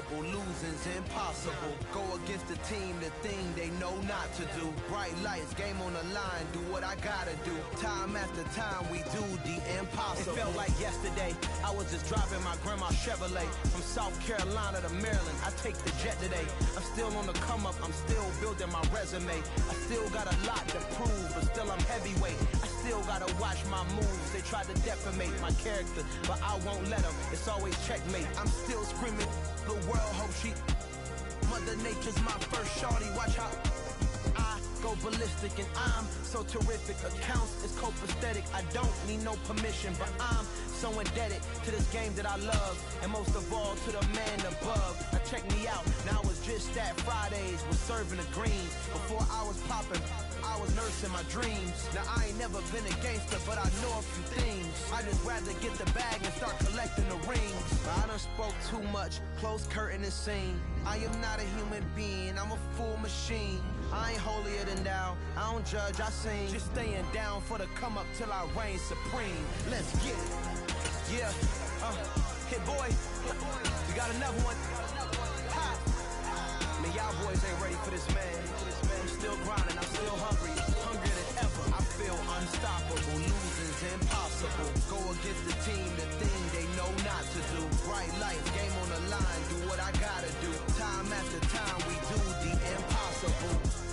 unstoppable, losing's impossible. Go against the team, the thing they know not to do. Bright lights, game on the line, do what I gotta do. Time after time, we do the impossible. It felt like yesterday, I was just driving my grandma's Chevrolet. From South Carolina to Maryland, I take the jet today. I'm still on the come up, I'm still building my resume. I still got a lot to prove, but still I'm heavyweight. I still gotta watch my moves, they try to defamate my character, but I won't let them, it's always checkmate. I'm still screaming, the world hope she. Mother Nature's my first shorty, watch how I go ballistic and I'm so terrific. Accounts is copacetic, I don't need no permission, but I'm so indebted to this game that I love, and most of all to the man above. Now check me out, now it's just that Fridays was serving the greens. Before I was popping, I was nursing my dreams. Now I ain't never been a gangster, but I know a few things. I just rather get the bag and start collecting the rings. I done spoke too much, close curtain and scene. I am not a human being, I'm a full machine. I ain't holier than thou, I don't judge, I sing. Just staying down for the come up till I reign supreme. Let's get it. Yeah, hit boy, we got another one. Ha. Man, y'all boys ain't ready for this, man. I'm still grinding, I'm still hungry, hungrier than ever. I feel unstoppable, losing's impossible. Go against the team, the thing they know not to do. Bright lights, game on the line, do what I gotta do. Time after time, we do the impossible.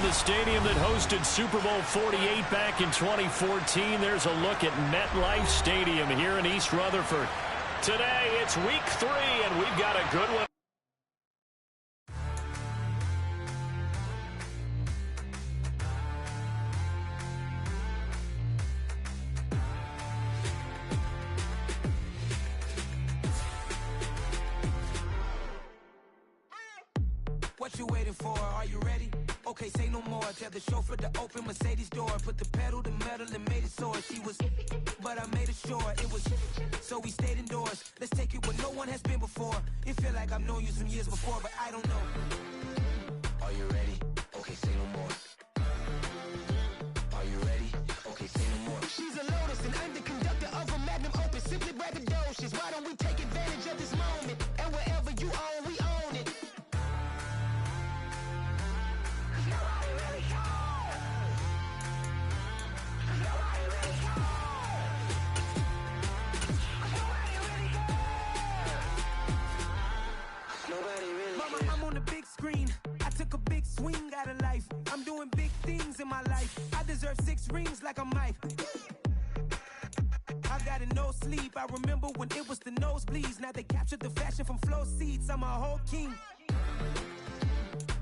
The stadium that hosted Super Bowl 48 back in 2014. There's a look at MetLife Stadium here in East Rutherford. Today, it's week 3, and we've got a good one. What you waiting for? Are you ready? Okay, say no more. Tell the chauffeur to open Mercedes door. Put the pedal to metal and made it soar. She was, but I made it sure it was. So we stayed indoors. Let's take it where no one has been before. It feel like I've known you some years before, but I don't know. Are you ready? Okay, say no more. Are you ready? Okay, say no more. She's a Lotus and I'm the conductor of a Magnum Opus. Simply braggadocious. Why don't we take advantage of this moment? And wherever you own, we own it. I'm on the big screen. I took a big swing out of life. I'm doing big things in my life. I deserve 6 rings like I'm Mike. I got it no sleep. I remember when it was the nosebleeds. Now they captured the fashion from flow seats. I'm a whole king.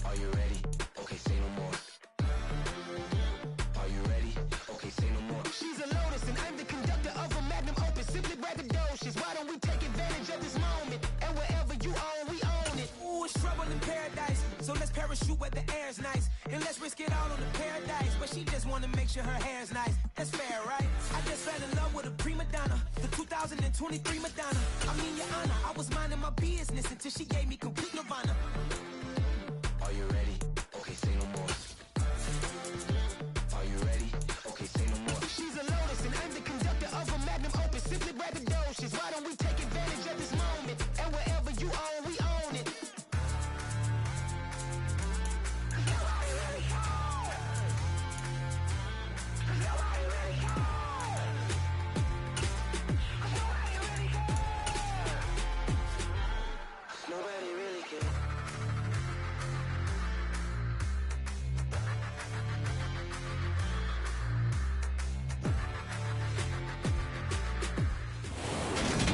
Are you ready? Okay, say no more. Are you ready? Okay, say no more. She's a Lotus and I'm the conductor of a Magnum Opus. Simply braggadocious. Why don't we take advantage of this moment? And wherever you own, we own it. Ooh, it's trouble in paradise. So let's parachute where the air's nice. And let's risk it all on the paradise. But she just wanna make sure her hair's nice. That's fair, right? I just fell in love with a prima donna. The 2023 Madonna. I mean, your honor, I was minding my business until she gave me complete nirvana. Are you ready? Okay, say no more. Are you ready? Okay, say no more. She's a Lotus and I'm the conductor of a Magnum Opus. Simply braggadocious. Why don't we take advantage of this moment? And wherever you own, we own it. Nobody really cares.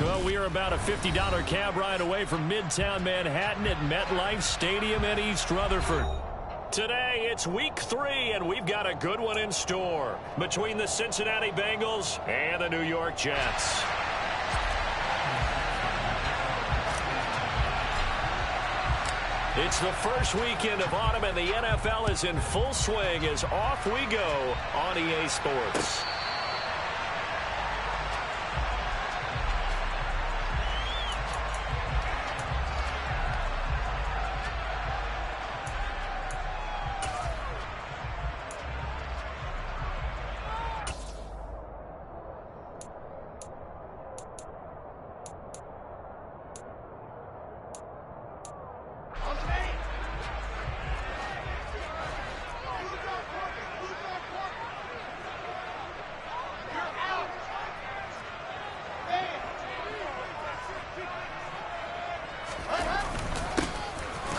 Well, we are about a $50 cab ride away from Midtown Manhattan at MetLife Stadium in East Rutherford. Today, it's week 3, and we've got a good one in store between the Cincinnati Bengals and the New York Jets. It's the first weekend of autumn, and the NFL is in full swing as off we go on EA Sports.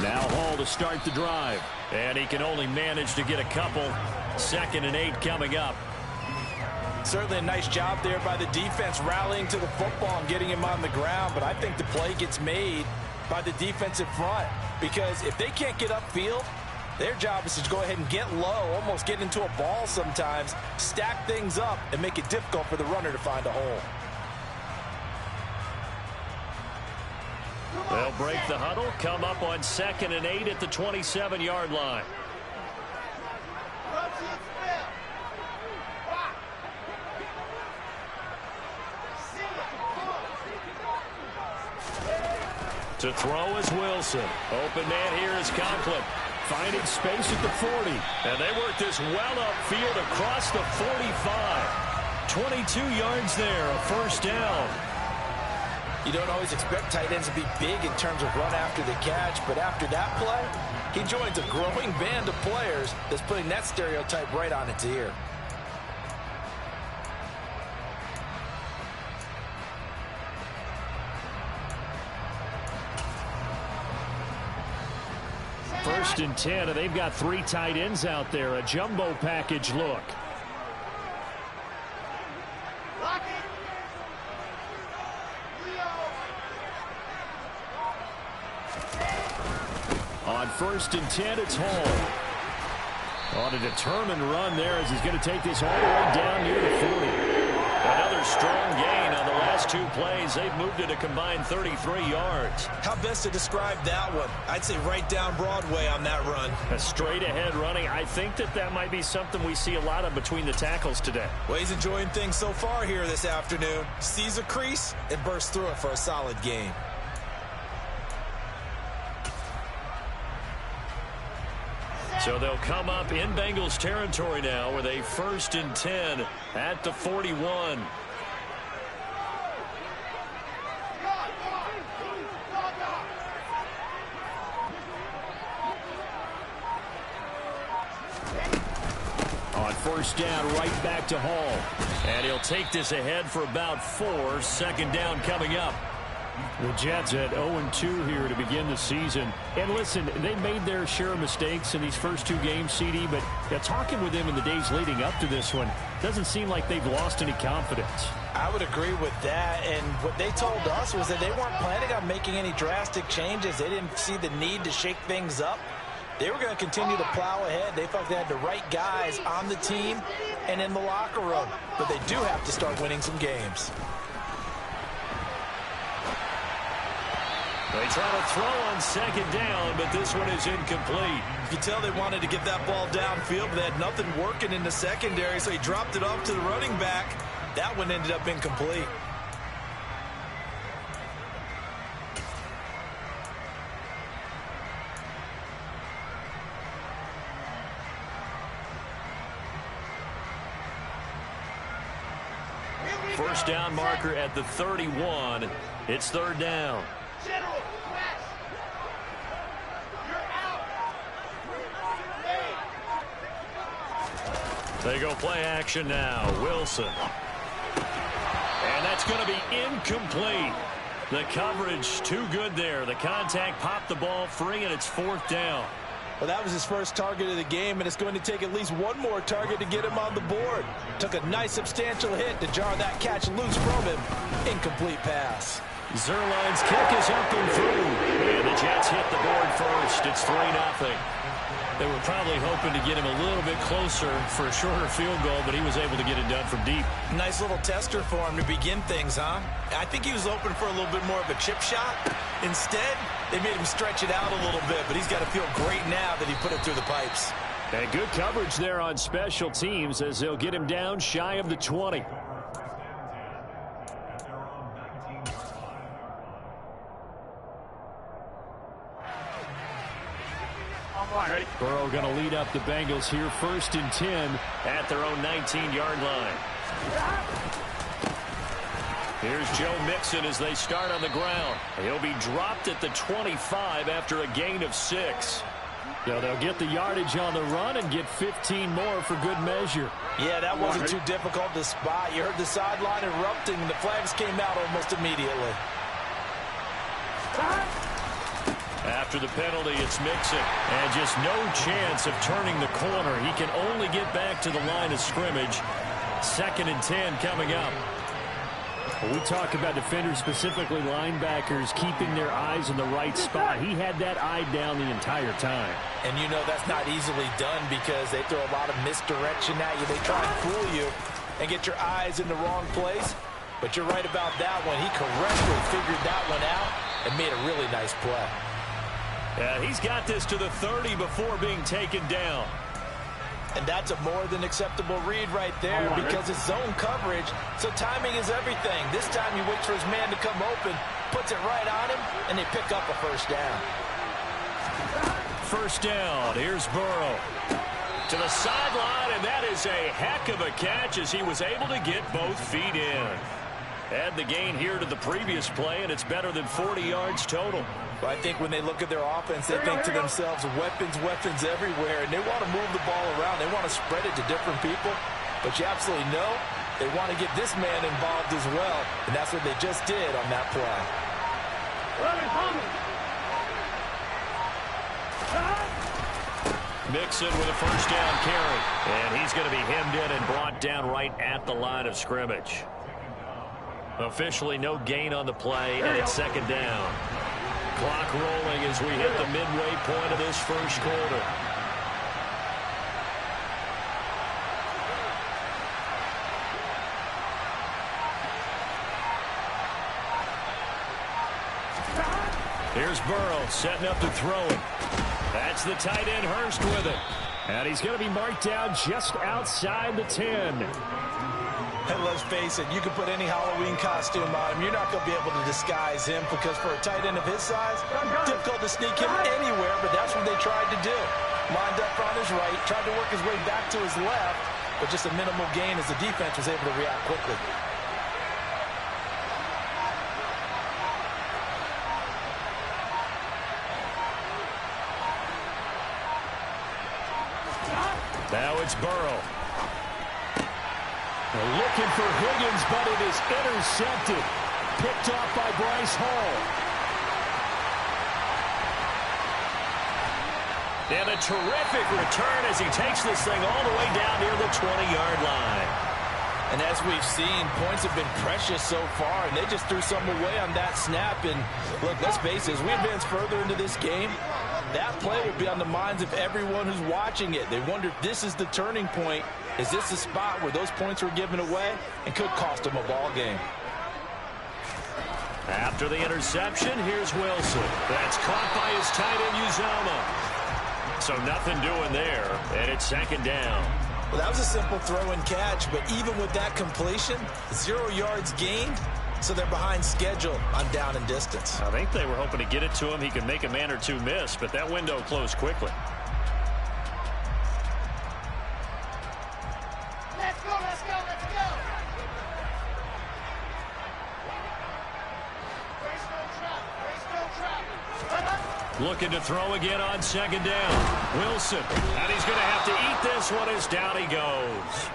Now Hall to start the drive. And he can only manage to get a couple. 2nd and 8 coming up. Certainly a nice job there by the defense rallying to the football and getting him on the ground. But I think the play gets made by the defensive front. Because if they can't get upfield, their job is to go ahead and get low, almost get into a ball sometimes, stack things up, and make it difficult for the runner to find a hole. They'll break the huddle, come up on 2nd and 8 at the 27-yard line. To throw is Wilson. Open man here is Conklin. Finding space at the 40. And they work this well upfield across the 45. 22 yards there, a first down. You don't always expect tight ends to be big in terms of run after the catch, but after that play, he joins a growing band of players that's putting that stereotype right on its ear. First and 10, and they've got 3 tight ends out there. A jumbo package look. On 1st and 10, it's Hall. On a determined run there as he's going to take this all the way down near the 40. Another strong gain on the last 2 plays. They've moved it a combined 33 yards. How best to describe that one? I'd say right down Broadway on that run. A straight ahead running. I think that might be something we see a lot of between the tackles today. Well, he's enjoying things so far here this afternoon. Sees a crease and bursts through it for a solid gain. So they'll come up in Bengals territory now with a 1st and 10 at the 41. On 1st down, right back to Hall. And he'll take this ahead for about 4. 2nd down coming up. The Jets at 0-2 here to begin the season. And listen, they made their share of mistakes in these first 2 games, CD, but talking with them in the days leading up to this one, doesn't seem like they've lost any confidence. I would agree with that, and what they told us was that they weren't planning on making any drastic changes. They didn't see the need to shake things up. They were going to continue to plow ahead. They felt they had the right guys on the team and in the locker room, but they do have to start winning some games. They try to throw on 2nd down, but this one is incomplete. You can tell they wanted to get that ball downfield, but they had nothing working in the secondary, so he dropped it off to the running back. That one ended up incomplete. First down marker at the 31. It's 3rd down. They go play action now. Wilson. And that's going to be incomplete. The coverage too good there. The contact popped the ball free, and it's 4th down. Well, that was his first target of the game, and it's going to take at least one more target to get him on the board. Took a nice substantial hit to jar that catch loose from him. Incomplete pass. Zerline's kick is up and through. And the Jets hit the board first. It's 3-0. They were probably hoping to get him a little bit closer for a shorter field goal, but he was able to get it done from deep. Nice little tester for him to begin things, huh? I think he was open for a little bit more of a chip shot. Instead, They made him stretch it out a little bit, but he's got to feel great now that he put it through the pipes. And good coverage there on special teams as they'll get him down shy of the 20. Burrow going to lead up the Bengals here, 1st and 10 at their own 19-yard line. Here's Joe Mixon as they start on the ground. He'll be dropped at the 25 after a gain of 6. So they'll get the yardage on the run and get 15 more for good measure. Yeah, that wasn't too difficult to spot. You heard the sideline erupting, and the flags came out almost immediately. After the penalty, it's Mixon. And just no chance of turning the corner. He can only get back to the line of scrimmage. 2nd and 10 coming up. When we talk about defenders, specifically linebackers, keeping their eyes in the right spot. He had that eye down the entire time. And you know that's not easily done because they throw a lot of misdirection at you. They try and fool you and get your eyes in the wrong place. But you're right about that one. He correctly figured that one out and made a really nice play. Yeah, he's got this to the 30 before being taken down. And that's a more than acceptable read right there because it's zone coverage, so timing is everything. This time he waits for his man to come open, puts it right on him, and they pick up a 1st down. 1st down. Here's Burrow to the sideline, and that is a heck of a catch as he was able to get both feet in. Add the gain here to the previous play, and it's better than 40 yards total. Well, I think when they look at their offense, they think to themselves, weapons, weapons everywhere, and they want to move the ball around. They want to spread it to different people, but you absolutely know they want to get this man involved as well, and that's what they just did on that play. Mixon with a 1st down carry, and he's going to be hemmed in and brought down right at the line of scrimmage. Officially no gain on the play, and it's 2nd down. Clock rolling as we hit the midway point of this 1st quarter. Here's Burrow setting up to throw it. That's the tight end Hurst with it. And he's going to be marked down just outside the 10. And let's face it, you can put any Halloween costume on him. You're not going to be able to disguise him because for a tight end of his size, difficult to sneak him anywhere, but that's what they tried to do. Lined up on his right, tried to work his way back to his left, but just a minimal gain as the defense was able to react quickly. Now it's Burrow. They're looking for Higgins, but it is intercepted. Picked off by Bryce Hall. And a terrific return as he takes this thing all the way down near the 20-yard line. And as we've seen, points have been precious so far, and they just threw some away on that snap. And look, let's face it, as we advance further into this game, that play will be on the minds of everyone who's watching it. They wonder if this is the turning point. Is this the spot where those points were given away and could cost them a ball game? After the interception, here's Wilson. That's caught by his tight end, Uzomah. So nothing doing there, and it's 2nd down. Well, that was a simple throw and catch, but even with that completion, 0 yards gained, so they're behind schedule on down and distance. I think they were hoping to get it to him. He could make a man or two miss, but that window closed quickly. Let's go, let's go, let's go! Looking to throw again on 2nd down. Wilson, and he's going to have to eat this one as down he goes.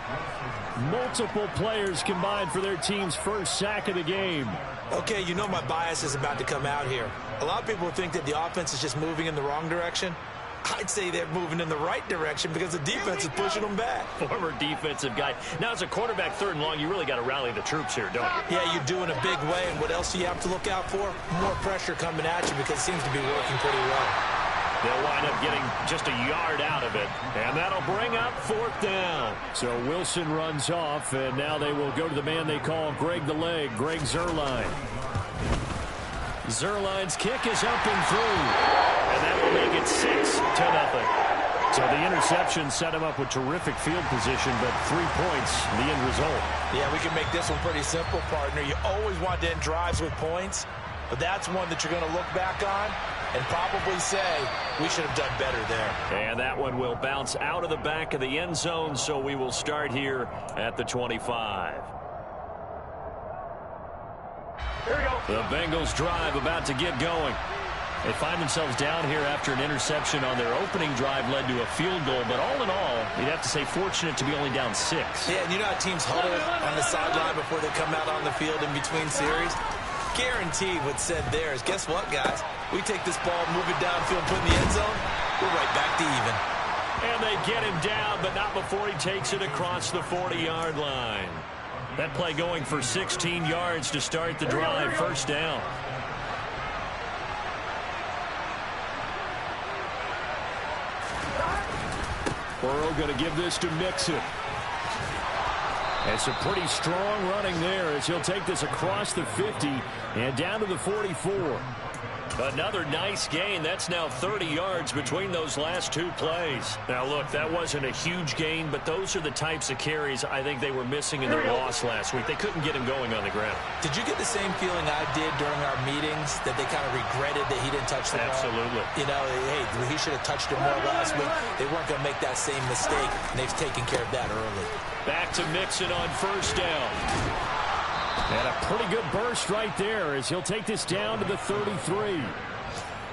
Multiple players combined for their team's 1st sack of the game. Okay, you know my bias is about to come out here. A lot of people think that the offense is just moving in the wrong direction. I'd say they're moving in the right direction because the defense is pushing them back. Former defensive guy. Now, as a quarterback 3rd and long, you really got to rally the troops here, don't you? Yeah, you're doing a big way, and what else do you have to look out for? More pressure coming at you because it seems to be working pretty well. They'll wind up getting just a yard out of it, and that'll bring up 4th down. So Wilson runs off, and now they will go to the man they call Greg the Leg, Greg Zuerlein. Zerline's kick is up and through. And that will make it 6-0. So the interception set him up with terrific field position, but 3 points, the end result. Yeah, we can make this one pretty simple, partner. You always want to end drives with points, but that's one that you're going to look back on and probably say, we should have done better there. And that one will bounce out of the back of the end zone, so we will start here at the 25. Here we go. The Bengals drive about to get going. They find themselves down here after an interception on their opening drive led to a field goal. But all in all, you'd have to say fortunate to be only down 6. Yeah, and you know how teams huddle on the sideline before they come out on the field in between series? Guaranteed what's said there is, guess what, guys? We take this ball, move it downfield, put it in the end zone, we're right back to even. And they get him down, but not before he takes it across the 40-yard line. That play going for 16 yards to start the drive, first down. Burrow going to give this to Mixon. It's a pretty strong running there as he'll take this across the 50 and down to the 44. Another nice gain. That's now 30 yards between those last 2 plays. Now, look, that wasn't a huge gain, but those are the types of carries I think they were missing in their loss last week. They couldn't get him going on the ground. Did you get the same feeling I did during our meetings, that they kind of regretted that he didn't touch the ball? Absolutely. You know, hey, he should have touched it more last week. They weren't going to make that same mistake, and they've taken care of that early. Back to Mixon on first down. And a pretty good burst right there as he'll take this down to the 33.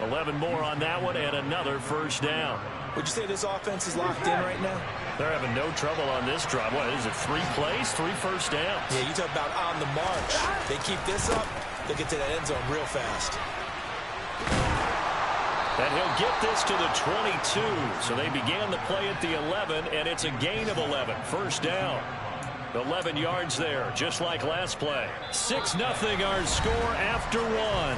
11 more on that one and another first down. Would you say this offense is locked in right now? They're having no trouble on this drive. What is it, 3 plays, 3 first downs? Yeah, you talk about on the march. They keep this up, they'll get to that end zone real fast. And he'll get this to the 22. So they began the play at the 11, and it's a gain of 11. First down. 11 yards there, just like last play. 6-0 our score after 1.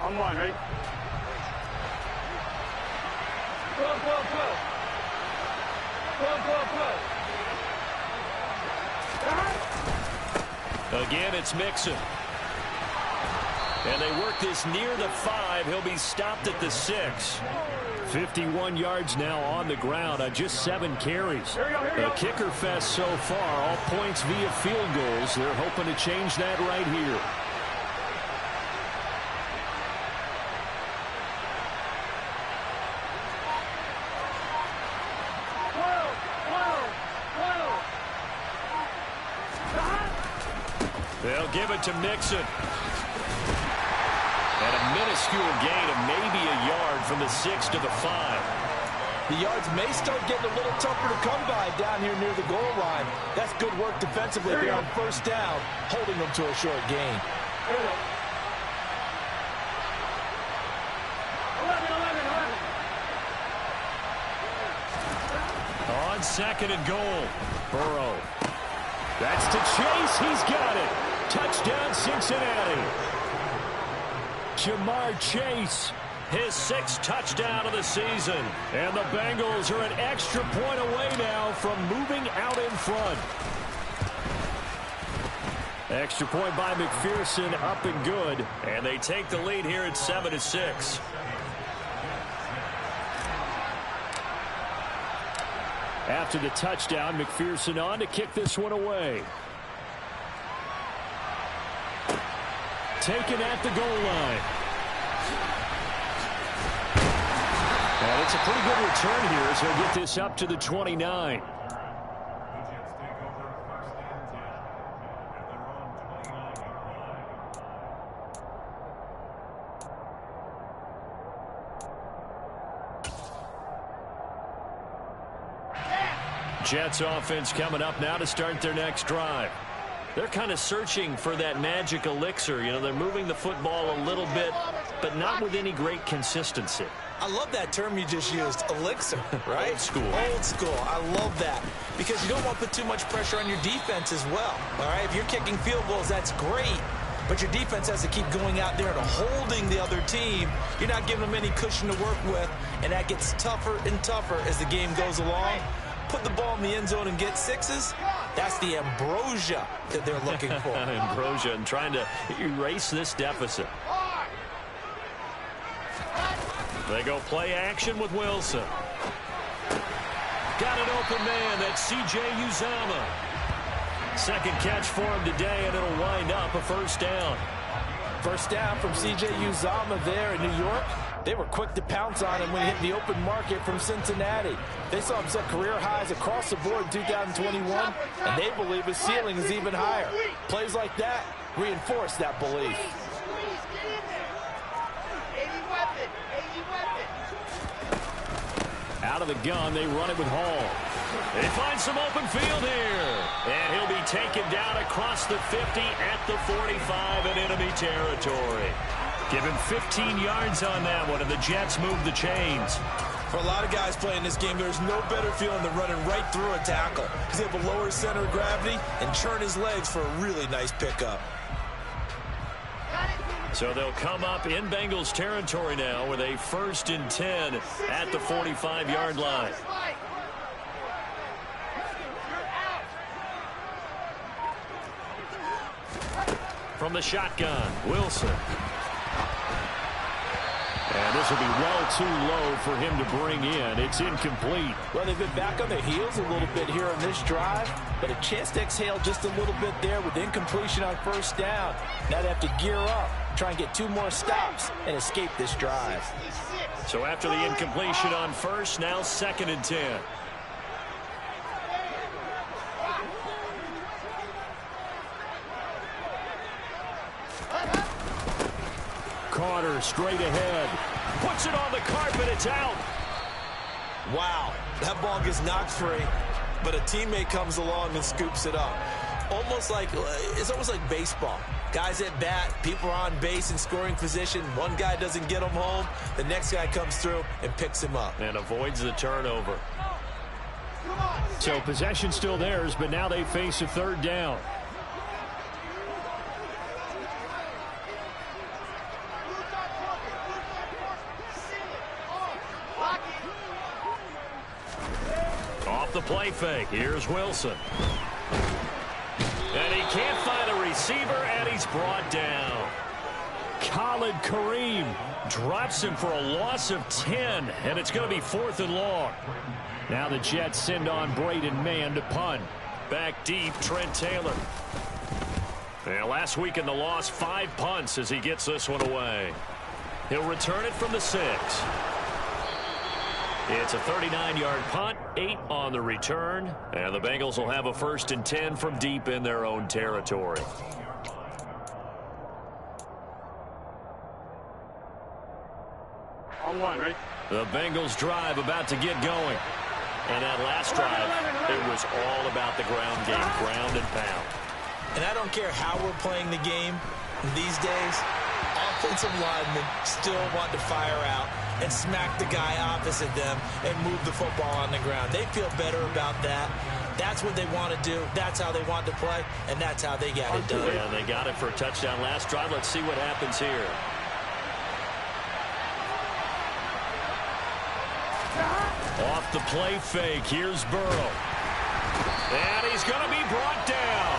On one, ready? 12, 12, 12. 12, 12, 12. Again, it's Mixon. And they work this near the 5. He'll be stopped at the 6. 51 yards now on the ground on just 7 carries. The kicker fest so far, all points via field goals. They're hoping to change that right here. They'll give it to Mixon. And a minuscule gain of maybe a yard from the 6 to the 5. The yards may start getting a little tougher to come by down here near the goal line. That's good work defensively there on first down, holding them to a short gain. 11. On second and goal, Burrow. That's to Chase. He's got it. Touchdown, Cincinnati. Jamar Chase, his 6th touchdown of the season. And the Bengals are an extra point away now from moving out in front. Extra point by McPherson, up and good. And they take the lead here at 7-6. After the touchdown, McPherson on to kick this one away. Taken at the goal line. And it's a pretty good return here as he'll get this up to the 29. Jets offense coming up now to start their next drive. They're kind of searching for that magic elixir. You know, they're moving the football a little bit, but not with any great consistency. I love that term you just used, elixir, right? Old school. Old school. I love that because you don't want to put too much pressure on your defense as well, all right? If you're kicking field goals, that's great, but your defense has to keep going out there and holding the other team. You're not giving them any cushion to work with, and that gets tougher and tougher as the game goes along. Put the ball in the end zone and get sixes. That's the ambrosia that they're looking for. Ambrosia and trying to erase this deficit. They go play action with Wilson. Got an open man. That's C.J. Uzomah. Second catch for him today, and it'll wind up a first down. First down from C.J. Uzomah there in New York. They were quick to pounce on him when he hit the open market from Cincinnati. They saw him set career highs across the board in 2021, and they believe his ceiling is even higher. Plays like that reinforce that belief. Out of the gun, they run it with Hall. They find some open field here. And he'll be taken down across the 50 at the 45 in enemy territory. Give him 15 yards on that one, and the Jets move the chains. For a lot of guys playing this game, there's no better feeling than running right through a tackle. He's able to lower his center of gravity and churn his legs for a really nice pickup. So they'll come up in Bengals territory now with a 1st and 10 at the 45-yard line. From the shotgun, Wilson. And this will be well too low for him to bring in. It's incomplete. Well, they've been back on their heels a little bit here on this drive, but a chance to exhale just a little bit there with incompletion on first down. Now they have to gear up, try and get 2 more stops and escape this drive. So after the incompletion on first, now 2nd and 10. Carter straight ahead. Puts it on the carpet. It's out. Wow, that ball gets knocked free, but a teammate comes along and scoops it up. It's almost like baseball. Guys at bat, people are on base in scoring position. One guy doesn't get him home. The next guy comes through and picks him up. And avoids the turnover. So possession still theirs, but now they face a 3rd down. Off the play fake. Here's Wilson. And he can't find a receiver, and he's brought down. Khalid Kareem drops him for a loss of 10, and it's going to be 4th and long. Now the Jets send on Braden Mann to punt. Back deep, Trent Taylor. And last week in the loss, 5 punts as he gets this one away. He'll return it from the 6. It's a 39-yard punt, 8 on the return, and the Bengals will have a 1st and 10 from deep in their own territory. On 1, ready? The Bengals drive about to get going. And that last drive, it was all about the ground game, ground and pound. And I don't care how we're playing the game these days, offensive linemen still want to fire out and smack the guy opposite them and move the football on the ground. They feel better about that. That's what they want to do. That's how they want to play, and that's how they got it done. Yeah, they got it for a touchdown last drive. Let's see what happens here. Off the play fake, here's Burrow. And he's going to be brought down.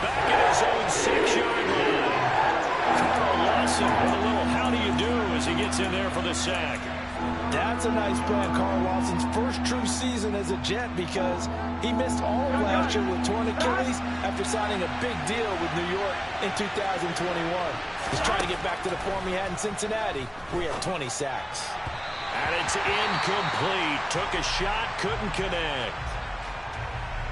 Back at his own 6-yard line. Carl Lawson with a little how do you do as he gets in there for the sack. That's a nice play on Carl Lawson's first true season as a Jet because he missed all of last year with torn Achilles after signing a big deal with New York in 2021. He's trying to get back to the form he had in Cincinnati where he had 20 sacks. And it's incomplete. Took a shot, couldn't connect.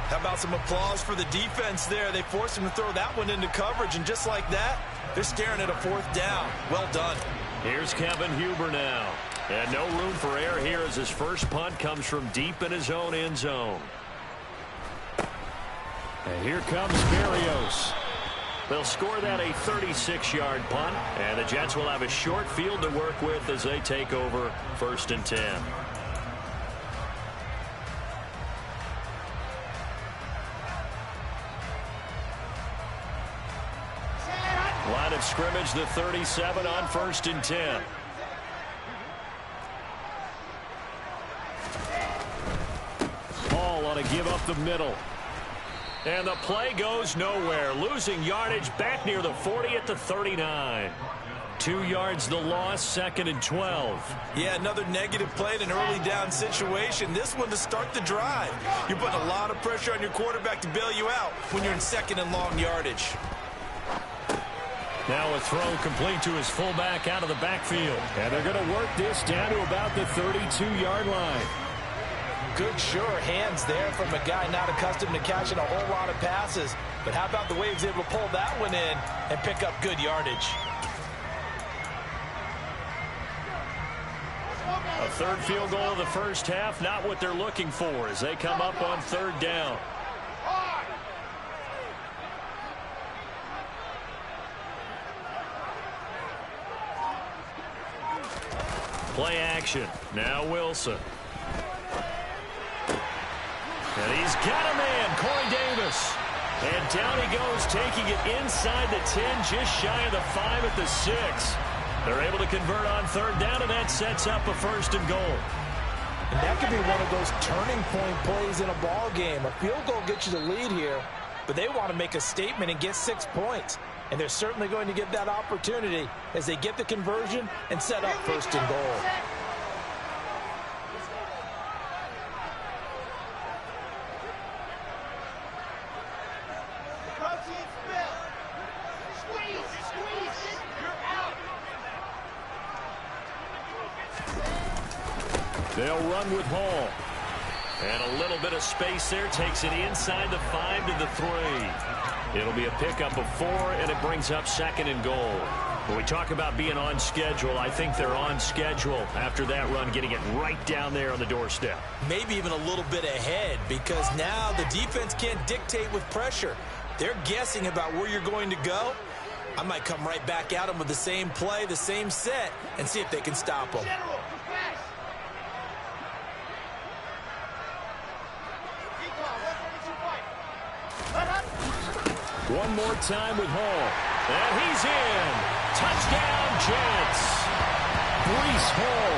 How about some applause for the defense there? They forced him to throw that one into coverage, and just like that, they're staring at a 4th down. Well done. Here's Kevin Huber now. And no room for error here as his first punt comes from deep in his own end zone. And here comes Berrios. They'll score that a 36-yard punt, and the Jets will have a short field to work with as they take over 1st and 10. Line of scrimmage, the 37 on 1st and 10. Hall on a give up the middle. And the play goes nowhere. Losing yardage back near the 40 at the 39. 2 yards the loss, 2nd and 12. Yeah, another negative play in an early down situation. This one to start the drive. You're putting a lot of pressure on your quarterback to bail you out when you're in 2nd and long yardage. Now a throw complete to his fullback out of the backfield. And they're going to work this down to about the 32-yard line. Good, sure hands there from a guy not accustomed to catching a whole lot of passes. But how about the way he was able to pull that one in and pick up good yardage? A third field goal of the first half, not what they're looking for as they come up on 3rd down. Play action. Now Wilson. And he's got a man, Corey Davis. And down he goes, taking it inside the 10, just shy of the 5 at the 6. They're able to convert on 3rd down, and that sets up a 1st and goal. And that could be one of those turning point plays in a ball game. A field goal gets you the lead here, but they want to make a statement and get 6 points. And they're certainly going to get that opportunity as they get the conversion and set up 1st and goal. They'll run with Hall. And a little bit of space there. Takes it inside the 5 to the 3. It'll be a pickup of 4, and it brings up 2nd and goal. When we talk about being on schedule, I think they're on schedule after that run, getting it right down there on the doorstep. Maybe even a little bit ahead, because now the defense can't dictate with pressure. They're guessing about where you're going to go. I might come right back at them with the same play, the same set, and see if they can stop them. One more time with Hall. And he's in. Touchdown, Jets. Breece Hall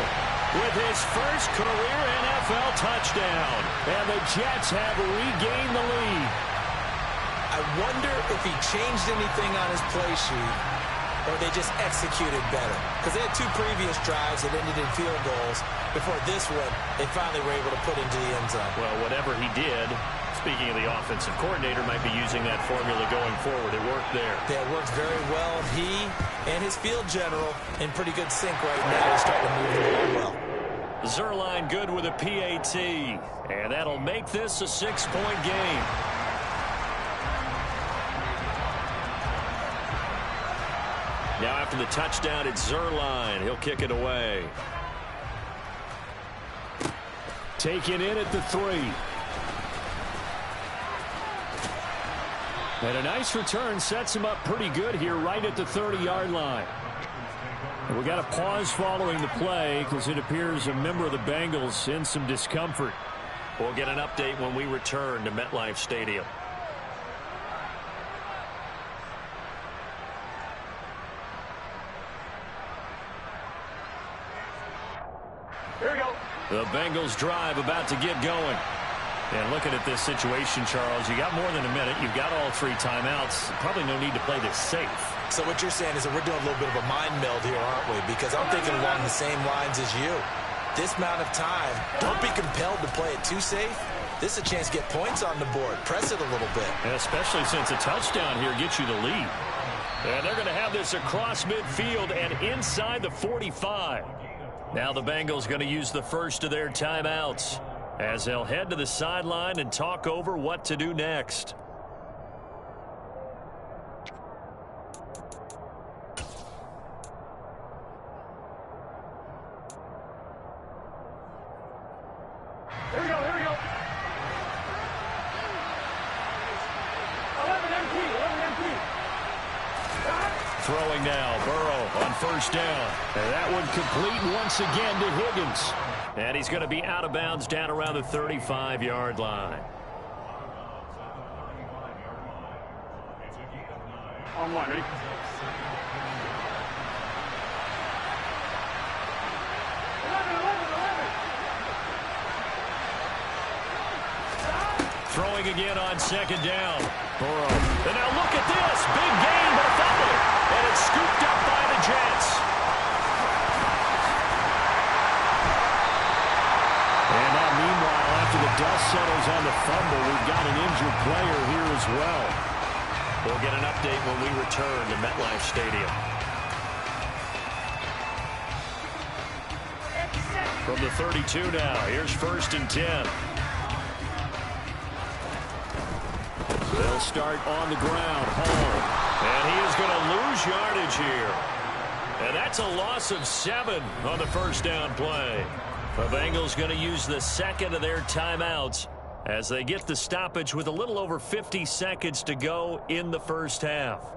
with his first career NFL touchdown. And the Jets have regained the lead. I wonder if he changed anything on his play sheet or they just executed better. Because they had 2 previous drives that ended in field goals. Before this one, they finally were able to put into the end zone. Well, whatever he did, speaking of the offensive coordinator, might be using that formula going forward. It worked there. Yeah, it worked very well. He and his field general in pretty good sync right now. They're starting to move the ball well. Zerline good with a PAT. And that'll make this a 6-point game. Now after the touchdown, it's Zerline. He'll kick it away. Taken in at the 3. And a nice return sets him up pretty good here right at the 30-yard line. And we got a pause following the play because it appears a member of the Bengals in some discomfort. We'll get an update when we return to MetLife Stadium. Here we go. The Bengals drive about to get going. And looking at this situation, Charles, you got more than a minute. You've got all 3 timeouts. Probably no need to play this safe. So what you're saying is that we're doing a little bit of a mind meld here, aren't we? Because I'm thinking along the same lines as you. This amount of time, don't be compelled to play it too safe. This is a chance to get points on the board. Press it a little bit. And especially since a touchdown here gets you the lead. And they're going to have this across midfield and inside the 45. Now the Bengals going to use the first of their timeouts as they'll head to the sideline and talk over what to do next. Here we go, here we go. 11 MT, 11 MT. throwing now. Burrow on first down. And that one complete once again to Higgins. And he's going to be out of bounds down around the 35-yard line. On one, ready? Throwing again on second down. Burrow. And now look at this. Big gain, but a fumble. And it's scooped up by the Jets. And now meanwhile, after the dust settles on the fumble, we've got an injured player here as well. We'll get an update when we return to MetLife Stadium. From the 32 now, here's 1st and 10. They'll start on the ground, home. And he is going to lose yardage here. And that's a loss of 7 on the first down play. The Bengals going to use the second of their timeouts as they get the stoppage with a little over 50 seconds to go in the first half.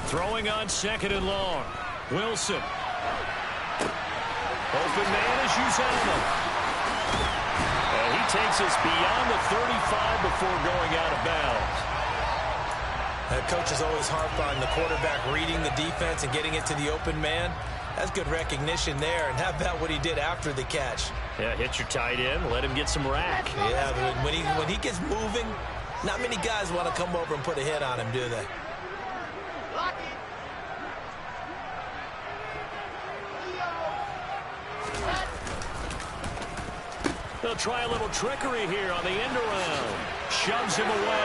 Throwing on second and long. Wilson. Open man is Uzama. And he takes us beyond the 35 before going out of bounds. That coach is always harped on the quarterback reading the defense and getting it to the open man. That's good recognition there. And how about what he did after the catch? Yeah, hit your tight end. Let him get some rack. Yeah, but when he gets moving, not many guys want to come over and put a hit on him, do they? They'll try a little trickery here on the end around. Shoves him away.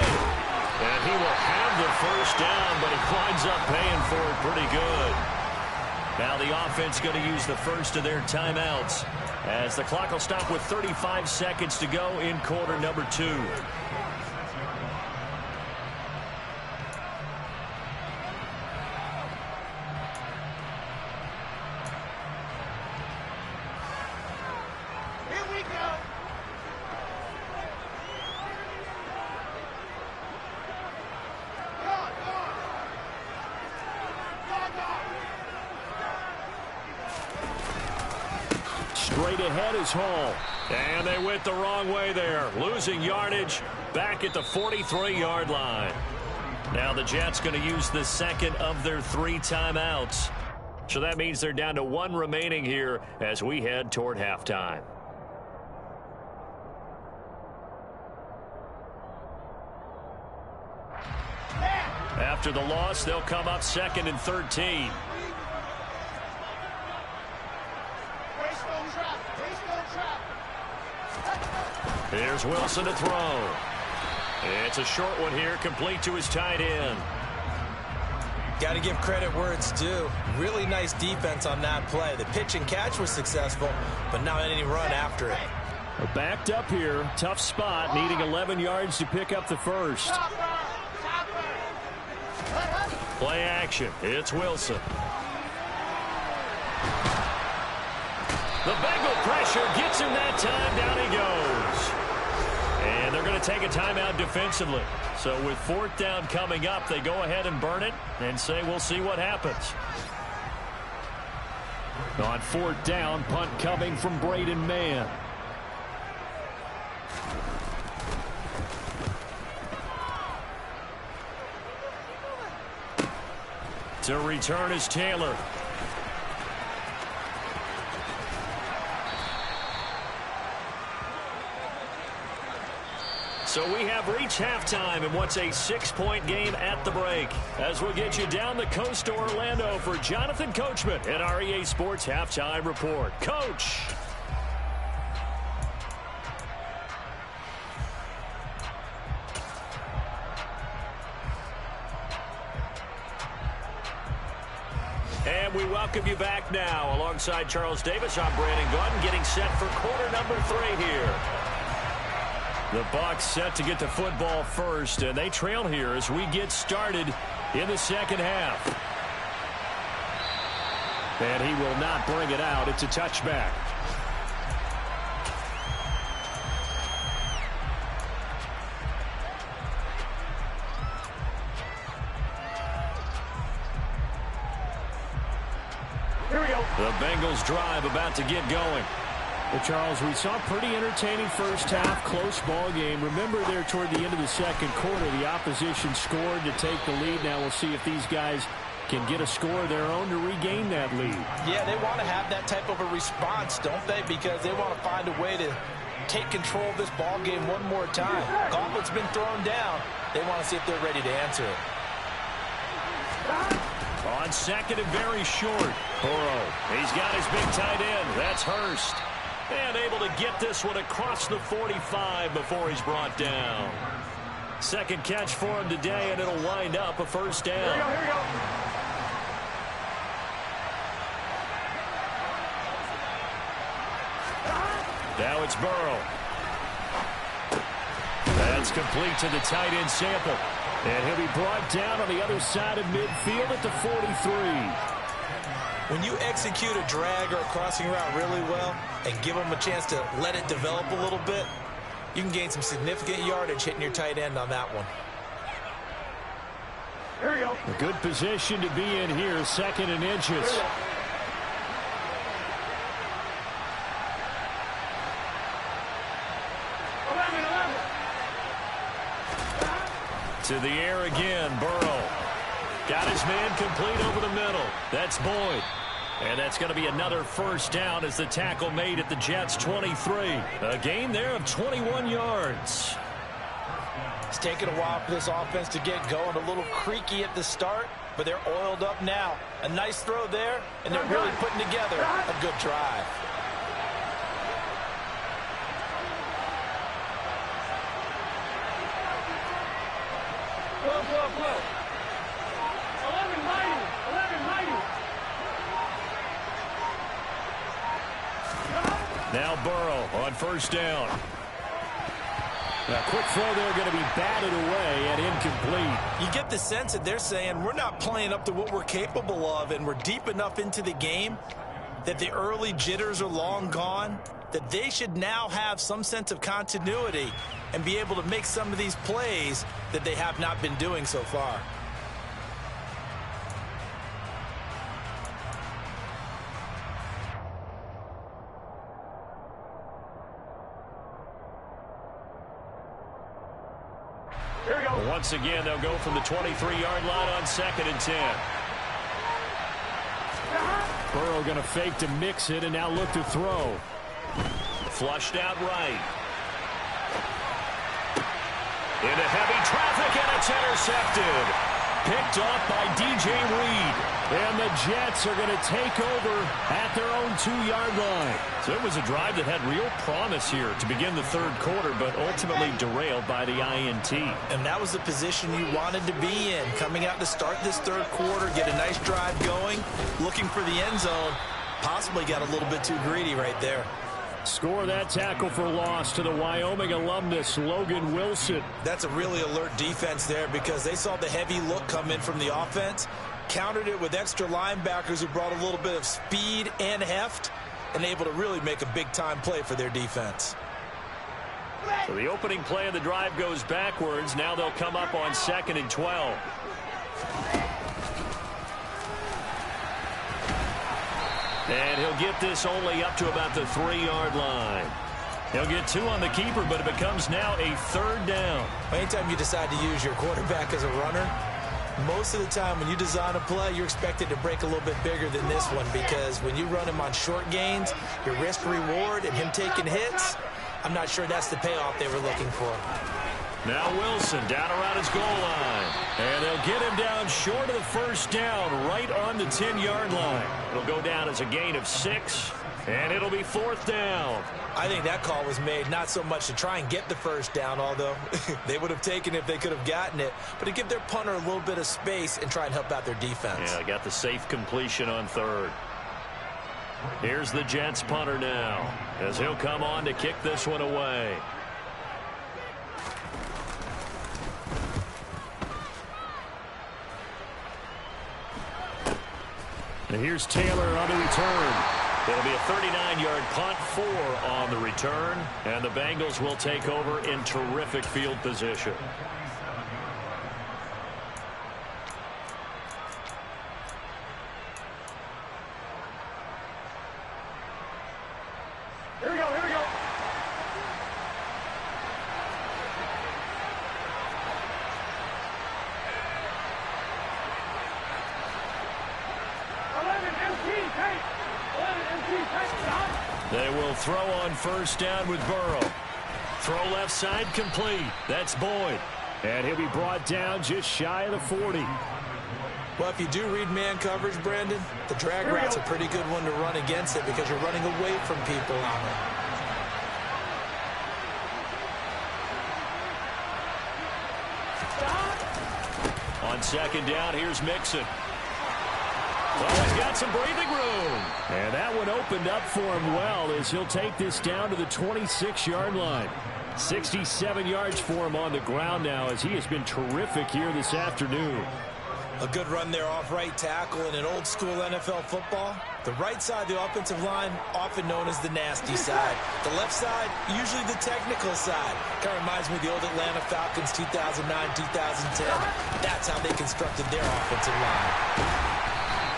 And he will have the first down, but he winds up paying for it pretty good. Now the offense going to use the first of their timeouts as the clock will stop with 35 seconds to go in quarter number 2. Straight ahead is Hall. And they went the wrong way there. Losing yardage back at the 43-yard line. Now the Jets going to use the second of their 3 timeouts. So that means they're down to 1 remaining here as we head toward halftime. After the loss, they'll come up 2nd and 13. Here's Wilson to throw. It's a short one here, complete to his tight end. Got to give credit where it's due. Really nice defense on that play. The pitch and catch was successful, but not any run after it. Backed up here, tough spot, needing 11 yards to pick up the first. Play action. It's Wilson. The Bengal pressure gets him that time. Down he goes. And they're going to take a timeout defensively. So with 4th down coming up, they go ahead and burn it and say we'll see what happens. On 4th down, punt coming from Braden Mann. To return is Taylor. So we have reached halftime in what's a 6-point game at the break. As we'll get you down the coast to Orlando for Jonathan Coachman and our EA Sports Halftime Report. Coach. And we welcome you back now. Alongside Charles Davis, I'm Brandon Gordon, getting set for quarter number 3 here. The Bucs set to get the football first, and they trail here as we get started in the second half. And he will not bring it out. It's a touchback. Here we go. The Bengals drive about to get going. Well, Charles, we saw a pretty entertaining first half, close ball game. Remember there toward the end of the second quarter, the opposition scored to take the lead. Now we'll see if these guys can get a score of their own to regain that lead. Yeah, they want to have that type of a response, don't they? Because they want to find a way to take control of this ball game one more time. Gauntlet's been thrown down. They want to see if they're ready to answer it. On second and very short. Burrow, he's got his big tight end. That's Hurst. And able to get this one across the 45 before he's brought down. Second catch for him today, and it'll wind up a first down. Here we go. Here we go. Now it's Burrow. That's complete to the tight end Sample. And he'll be brought down on the other side of midfield at the 43. When you execute a drag or a crossing route really well and give them a chance to let it develop a little bit, you can gain some significant yardage hitting your tight end on that one. Here we go. A good position to be in here, second and inches. Here we go. To the air again, Burrow. Got his man complete over the middle. That's Boyd. And that's going to be another first down as the tackle made at the Jets' 23. A gain there of 21 yards. It's taken a while for this offense to get going. A little creaky at the start, but they're oiled up now. A nice throw there, and they're really putting together a good drive. Flow. 11 mighty. Now Burrow on first down. A quick throw there going to be batted away and incomplete. You get the sense that they're saying we're not playing up to what we're capable of, and we're deep enough into the game that the early jitters are long gone, that they should now have some sense of continuity and be able to make some of these plays that they have not been doing so far. Once again, they'll go from the 23-yard line on second and 10. Burrow going to fake to mix it and now look to throw. Flushed out right. Into heavy traffic, and it's intercepted. Picked off by DJ Reed. And the Jets are going to take over at their own 2-yard line. So it was a drive that had real promise here to begin the third quarter, but ultimately derailed by the INT. And that was the position you wanted to be in. Coming out to start this third quarter, get a nice drive going, looking for the end zone. Possibly got a little bit too greedy right there. Score that tackle for loss to the Wyoming alumnus, Logan Wilson. That's a really alert defense there because they saw the heavy look come in from the offense, countered it with extra linebackers who brought a little bit of speed and heft, and able to really make a big-time play for their defense. So the opening play of the drive goes backwards. Now they'll come up on second and 12. And he'll get this only up to about the 3-yard line. He'll get 2 on the keeper, but it becomes now a third down. Anytime you decide to use your quarterback as a runner, most of the time when you design a play, you're expected to break a little bit bigger than this one because when you run him on short gains, your risk-reward and him taking hits, I'm not sure that's the payoff they were looking for. Now Wilson down around his goal line. And they'll get him down short of the first down, right on the 10-yard line. It'll go down as a gain of 6, and it'll be 4th down. I think that call was made not so much to try and get the first down, although they would have taken it if they could have gotten it, but to give their punter a little bit of space and try and help out their defense. Yeah, got the safe completion on 3rd. Here's the Jets punter now, as he'll come on to kick this one away. here's Taylor on the return. It'll be a 39-yard punt, 4 on the return, and the Bengals will take over in terrific field position. Here we go, here we go. They will throw on first down with Burrow. Throw left side complete. That's Boyd. And he'll be brought down just shy of the 40. Well, if you do read man coverage, Brandon, the drag route's a pretty good one to run against it because you're running away from people on it. On second down, here's Mixon. Well, he's got some breathing room. And that one opened up for him well as he'll take this down to the 26-yard line. 67 yards for him on the ground now as he has been terrific here this afternoon. A good run there off right tackle in an old school NFL football. The right side of the offensive line, often known as the nasty side. The left side, usually the technical side. Kind of reminds me of the old Atlanta Falcons 2009-2010. That's how they constructed their offensive line.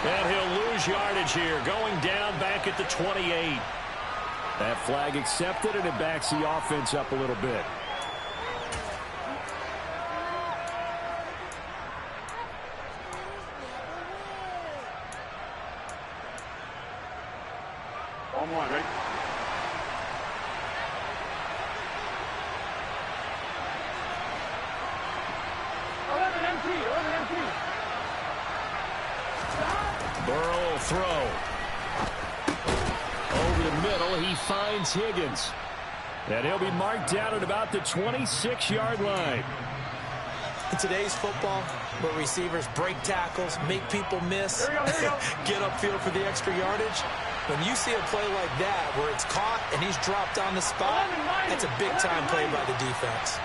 And he'll lose yardage here, going down back at the 28. That flag accepted, and it backs the offense up a little bit. On one, right? Burrow will throw. Over the middle, he finds Higgins. And he'll be marked down at about the 26-yard line. In today's football, where receivers break tackles, make people miss, get upfield for the extra yardage, when you see a play like that where it's caught and he's dropped on the spot, that's a big-time play by the defense.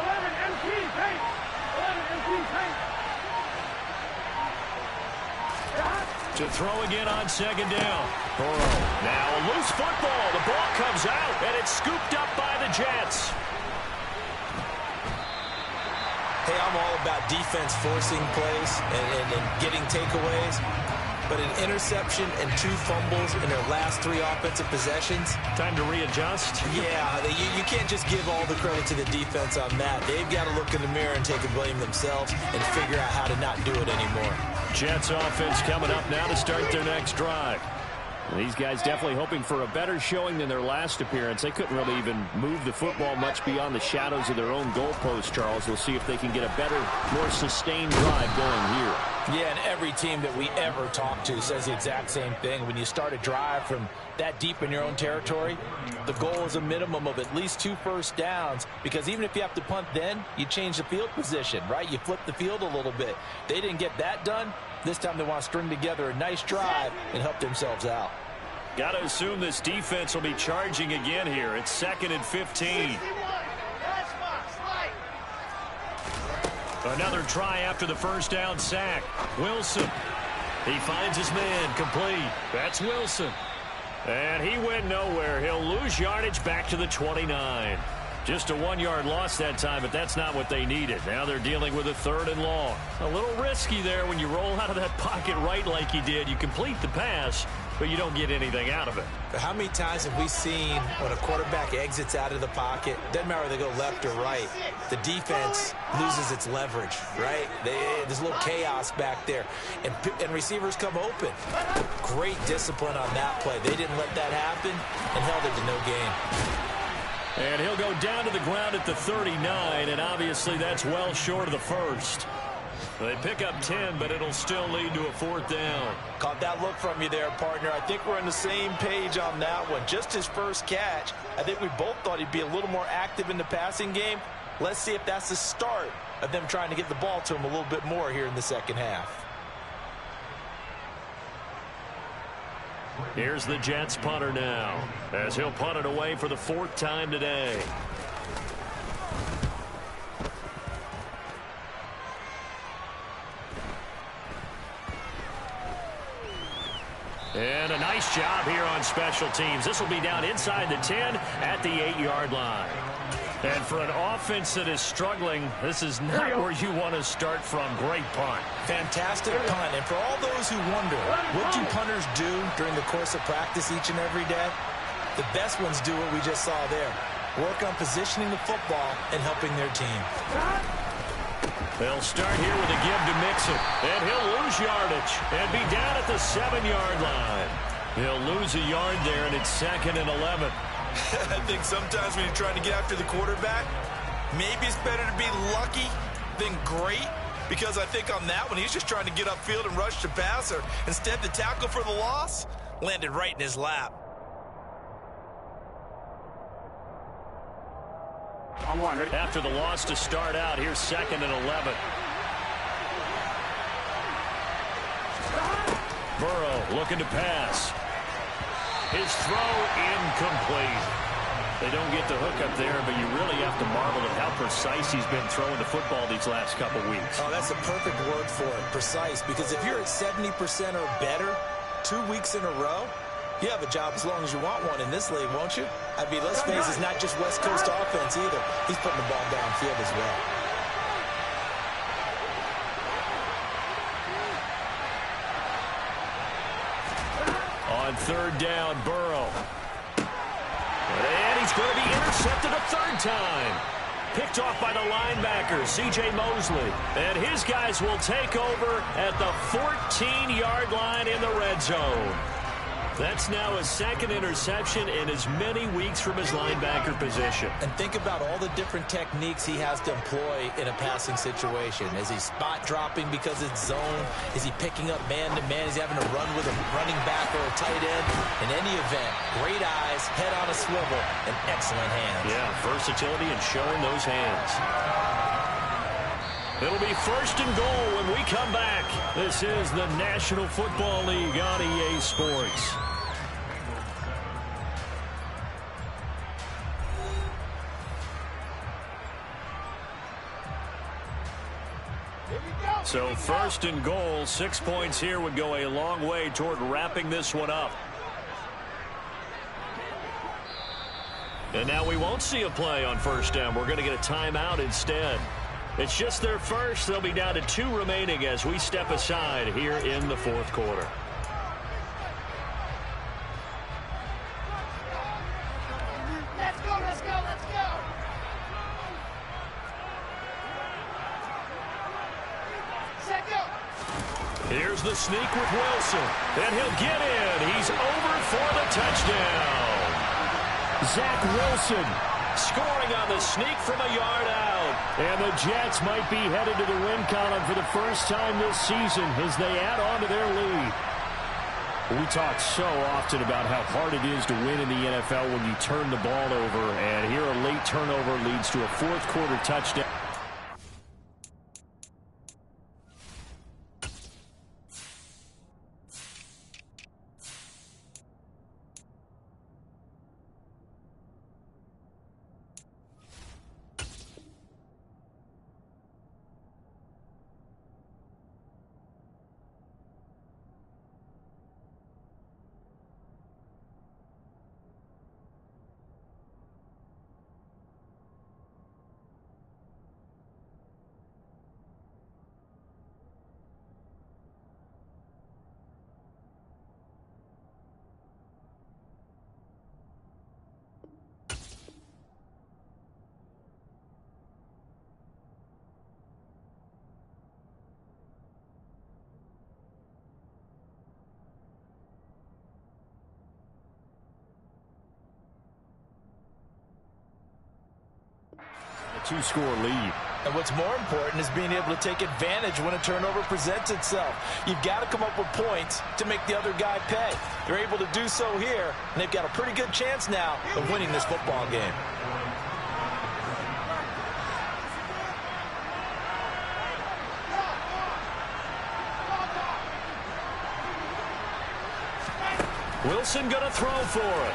11 MT tape. 11 MT tape. To throw again on second down. Burrow. Now a loose football. The ball comes out, and it's scooped up by the Jets. Hey, I'm all about defense forcing plays and getting takeaways. But an interception and 2 fumbles in their last 3 offensive possessions. Time to readjust. Yeah, you can't just give all the credit to the defense on that. They've got to look in the mirror and take a blame themselves and figure out how to not do it anymore. Jets offense coming up now to start their next drive. These guys definitely hoping for a better showing than their last appearance. They couldn't really even move the football much beyond the shadows of their own goalpost, Charles. We'll see if they can get a better, more sustained drive going here. Yeah, and every team that we ever talk to says the exact same thing. When you start a drive from that deep in your own territory, the goal is a minimum of at least 2 first downs, because even if you have to punt then, you change the field position, right? You flip the field a little bit. They didn't get that done. This time they want to string together a nice drive and help themselves out. Got to assume this defense will be charging again here. It's 2nd and 15. Another try after the first down sack. Wilson. He finds his man complete. That's Wilson. And he went nowhere. He'll lose yardage back to the 29. Just a 1-yard loss that time, but that's not what they needed. Now they're dealing with a 3rd and long. A little risky there when you roll out of that pocket right like you did. You complete the pass, but you don't get anything out of it. But how many times have we seen when a quarterback exits out of the pocket, doesn't matter whether they go left or right, the defense loses its leverage, right? There's a little chaos back there, and receivers come open. Great discipline on that play. They didn't let that happen and held it to no gain. And he'll go down to the ground at the 39, and obviously that's well short of the first. They pick up 10, but it'll still lead to a 4th down. Caught that look from you there, partner. I think we're on the same page on that one. Just his first catch. I think we both thought he'd be a little more active in the passing game. Let's see if that's the start of them trying to get the ball to him a little bit more here in the second half. Here's the Jets punter now, as he'll punt it away for the 4th time today. And a nice job here on special teams. This will be down inside the 10 at the 8-yard line. And for an offense that is struggling, this is not where you want to start from. Great punt. Fantastic punt. And for all those who wonder, what do punters do during the course of practice each and every day? The best ones do what we just saw there. Work on positioning the football and helping their team. They'll start here with a give to Mixon. And he'll lose yardage and be down at the 7-yard line. He'll lose a yard there, and it's 2nd and 11. I think sometimes when you're trying to get after the quarterback, maybe it's better to be lucky than great, because I think on that one, he's just trying to get upfield and rush the passer. Instead, the tackle for the loss landed right in his lap. After the loss to start out, here's 2nd and 11. Burrow looking to pass. His throw incomplete. They don't get the hook up there, but you really have to marvel at how precise he's been throwing the football these last couple weeks. Oh, that's the perfect word for it, precise, because if you're at 70% or better 2 weeks in a row, you have a job as long as you want one in this league, won't you? I mean, let's face it, it's not just West Coast offense either. He's putting the ball downfield as well. On 3rd down, Burrow. And he's going to be intercepted a 3rd time. Picked off by the linebacker, C.J. Mosley. And his guys will take over at the 14-yard line in the red zone. That's now his 2nd interception in as many weeks from his linebacker position. And think about all the different techniques he has to employ in a passing situation. Is he spot dropping because it's zone? Is he picking up man-to-man? Is he having to run with a running back or a tight end? In any event, great eyes, head on a swivel, and excellent hands. Yeah, versatility and showing those hands. It'll be 1st and goal when we come back. This is the National Football League on EA Sports. So 1st and goal, 6 points here would go a long way toward wrapping this one up. And now we won't see a play on 1st down. We're going to get a timeout instead. It's just their first. They'll be down to 2 remaining as we step aside here in the 4th quarter. Let's go, let's go, let's go. Set go. Here's the sneak with Wilson. And he'll get in. He's over for the touchdown. Zach Wilson scoring on the sneak from a yard out. And the Jets might be headed to the win column for the first time this season as they add on to their lead. We talk so often about how hard it is to win in the NFL when you turn the ball over. And here a late turnover leads to a 4th quarter touchdown. A 2-score lead. And what's more important is being able to take advantage when a turnover presents itself. You've got to come up with points to make the other guy pay. They're able to do so here, and they've got a pretty good chance now of winning this football game. Wilson going to throw for it.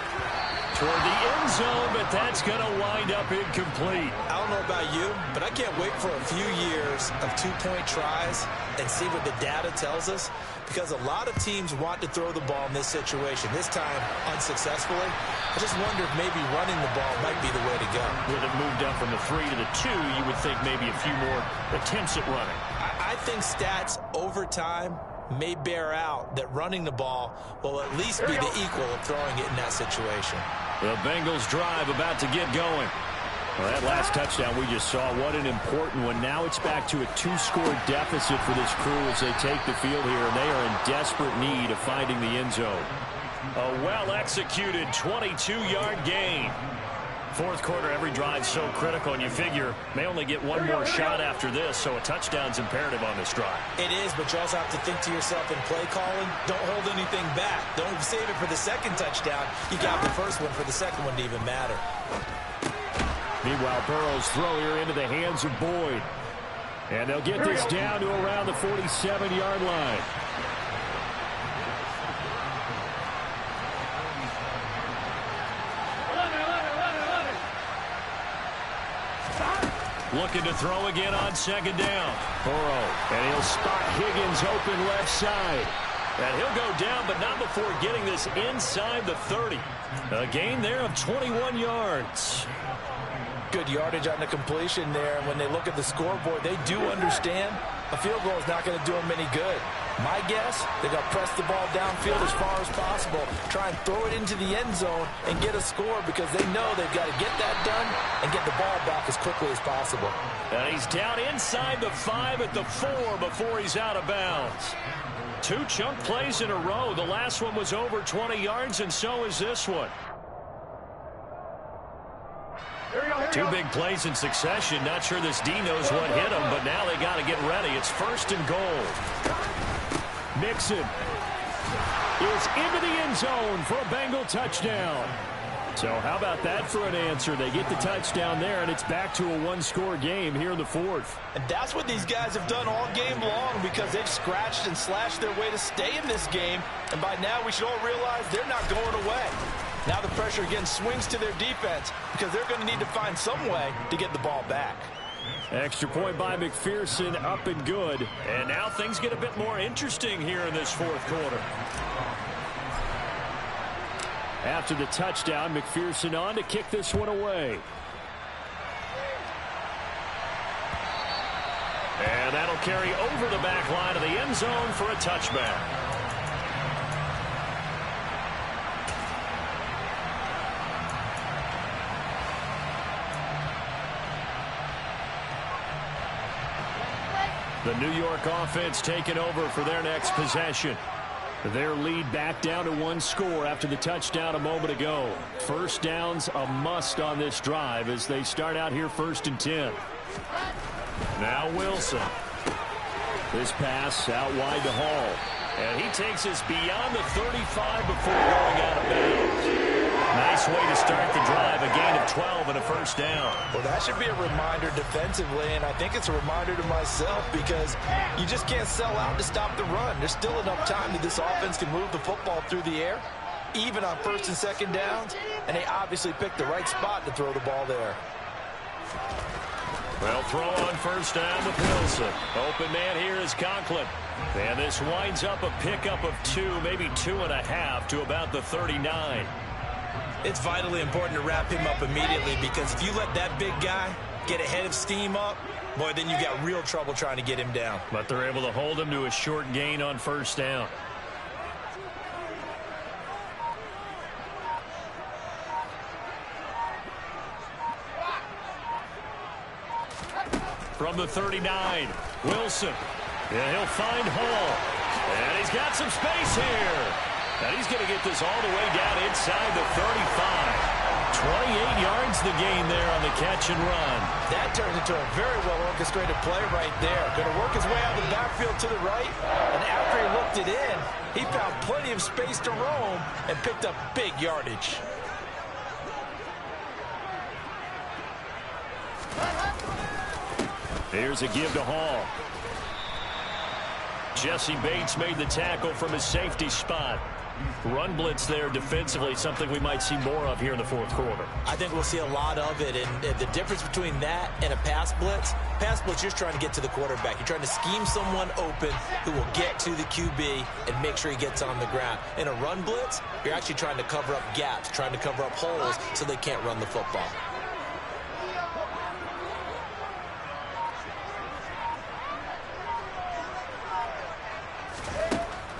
toward the end zone, but that's going to wind up incomplete. I don't know about you, but I can't wait for a few years of two-point tries and see what the data tells us, because a lot of teams want to throw the ball in this situation, this time unsuccessfully. I just wonder if maybe running the ball might be the way to go. With it moved up from the 3 to the 2, you would think maybe a few more attempts at running. I think stats over time may bear out that running the ball will at least be the equal of throwing it in that situation. The Bengals drive about to get going. Well, that last touchdown we just saw, what an important one. Now it's back to a 2-score deficit for this crew as they take the field here, and they are in desperate need of finding the end zone. A well-executed 22-yard gain. Fourth quarter, every drive so critical, and you figure may only get one more shot after this, so a touchdown's imperative on this drive. It is, but you also have to think to yourself in play calling, don't hold anything back. Don't save it for the second touchdown. You got the first one for the second one to even matter. Meanwhile, Burrow's throw here into the hands of Boyd. And they'll get this down to around the 47-yard line. Looking to throw again on second down. Burrow, and he'll spot Higgins open left side. And he'll go down, but not before getting this inside the 30. A gain there of 21 yards. Good yardage on the completion there. And when they look at the scoreboard, they do understand a field goal is not going to do them any good. My guess, they're going to press the ball downfield as far as possible, try and throw it into the end zone and get a score, because they know they've got to get that done and get the ball back as quickly as possible. And he's down inside the 5 at the 4 before he's out of bounds. 2 chunk plays in a row. The last one was over 20 yards, and so is this one. 2 big plays in succession. Not sure this D knows what hit him, but now they got to get ready. It's 1st and goal. Mixon is into the end zone for a Bengal touchdown. So how about that for an answer? They get the touchdown there, and it's back to a 1-score game here in the 4th. And that's what these guys have done all game long, because they've scratched and slashed their way to stay in this game. And by now we should all realize they're not going away. Now the pressure again swings to their defense, because they're going to need to find some way to get the ball back. Extra point by McPherson, up and good. And now things get a bit more interesting here in this 4th quarter. After the touchdown, McPherson on to kick this one away. And that'll carry over the back line of the end zone for a touchback. The New York offense taking over for their next possession. Their lead back down to 1 score after the touchdown a moment ago. First down's a must on this drive as they start out here 1st and 10. Now Wilson. This pass out wide to Hall. And he takes us beyond the 35 before going out of bounds. Nice way to start the drive, a gain of 12 and a 1st down. Well, that should be a reminder defensively, and I think it's a reminder to myself, because you just can't sell out to stop the run. There's still enough time that this offense can move the football through the air, even on 1st and 2nd downs, and they obviously picked the right spot to throw the ball there. Well, throw on 1st down with Wilson. Open man here is Conklin. And this winds up a pickup of 2, maybe 2.5 to about the 39. It's vitally important to wrap him up immediately, because if you let that big guy get ahead of steam up, boy, then you've got real trouble trying to get him down. But they're able to hold him to a short gain on 1st down. From the 39, Wilson. And he'll find Hall. And he's got some space here. And he's going to get this all the way down inside the 35. 28 yards the gain there on the catch and run. That turned into a very well-orchestrated play right there. Going to work his way out of the backfield to the right. And after he looked it in, he found plenty of space to roam and picked up big yardage. Here's a give to Hall. Jesse Bates made the tackle from his safety spot. Run blitz there defensively, something we might see more of here in the fourth quarter. I think we'll see a lot of it, and the difference between that and a pass blitz, you're just trying to get to the quarterback. You're trying to scheme someone open who will get to the QB and make sure he gets on the ground. In a run blitz, you're actually trying to cover up gaps, trying to cover up holes so they can't run the football.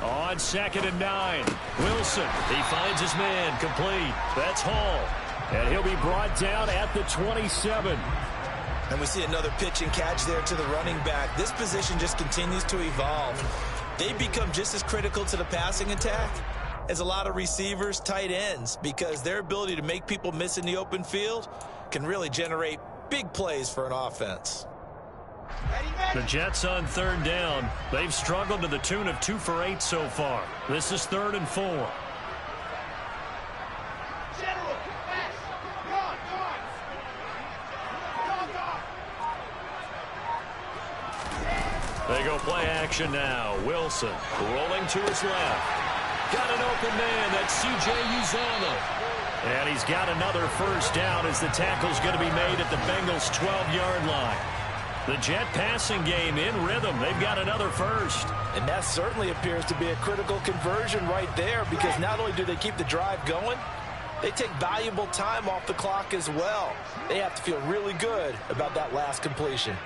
On 2nd and 9, Wilson, he finds his man, complete. That's Hall, and he'll be brought down at the 27. And we see another pitch and catch there to the running back. This position just continues to evolve. They become just as critical to the passing attack as a lot of receivers, tight ends, because their ability to make people miss in the open field can really generate big plays for an offense. The Jets on 3rd down. They've struggled to the tune of 2 for 8 so far. This is 3rd and 4. They go play action now. Wilson rolling to his left. Got an open man. That's C.J. Uzomah. And he's got another first down as the tackle's going to be made at the Bengals' 12-yard line. The Jet passing game in rhythm. They've got another first. And that certainly appears to be a critical conversion right there, because not only do they keep the drive going, they take valuable time off the clock as well. They have to feel really good about that last completion.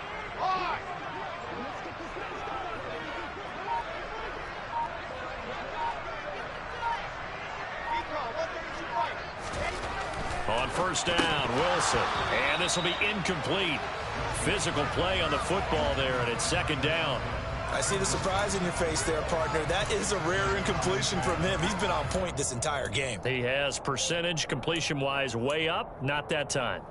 On first down, Wilson. And this will be incomplete. Physical play on the football there, and it's 2nd down. I see the surprise in your face there, partner. That is a rare incompletion from him. He's been on point this entire game. He has percentage completion-wise way up, not that time.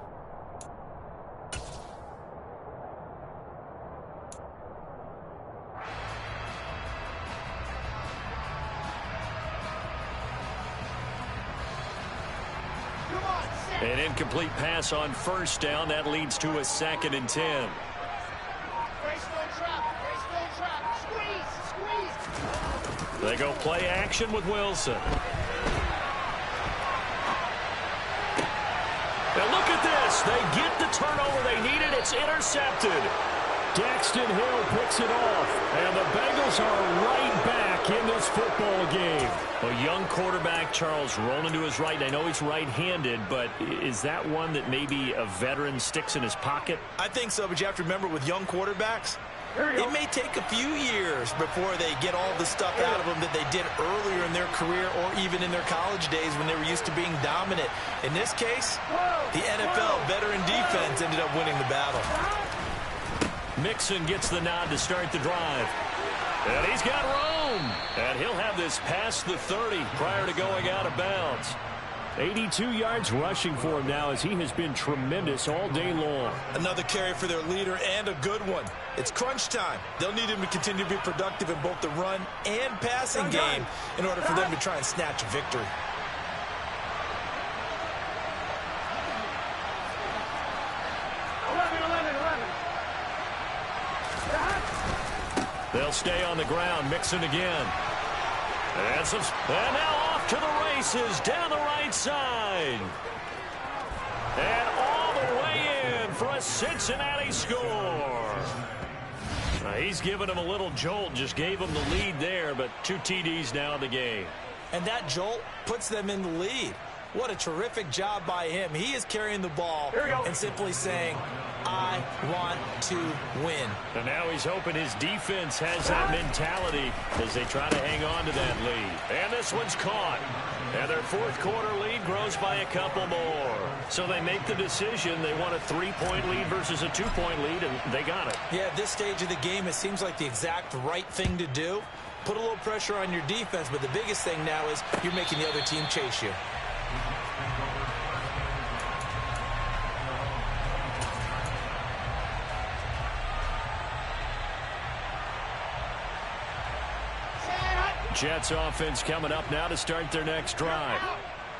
An incomplete pass on first down. That leads to a 2nd and 10. They go play action with Wilson. Now look at this. They get the turnover they needed. It's intercepted. Daxton Hill picks it off, and the Bengals are right back in this football game. A young quarterback, Charles, rolling to his right. I know he's right-handed, but is that one that maybe a veteran sticks in his pocket? I think so, but you have to remember with young quarterbacks, it may take a few years before they get all the stuff out of them that they did earlier in their career or even in their college days when they were used to being dominant. In this case, the NFL veteran defense ended up winning the battle. Mixon gets the nod to start the drive. And he's got room. And he'll have this past the 30 prior to going out of bounds. 82 yards rushing for him now, as he has been tremendous all day long. Another carry for their leader, and a good one. It's crunch time. They'll need him to continue to be productive in both the run and passing game in order for them to try and snatch a victory. They'll stay on the ground. Mixon again. And now off to the races down the right side. And all the way in for a Cincinnati score. He's given him a little jolt, just gave him the lead there, but 2 TDs now in the game. And that jolt puts them in the lead. What a terrific job by him. He is carrying the ball and simply saying, I want to win. And now he's hoping his defense has that mentality as they try to hang on to that lead. And this one's caught. And their fourth quarter lead grows by a couple more. So they make the decision. They want a 3-point lead versus a 2-point lead, and they got it. Yeah, at this stage of the game, it seems like the exact right thing to do. Put a little pressure on your defense, but the biggest thing now is you're making the other team chase you. Jets offense coming up now to start their next drive.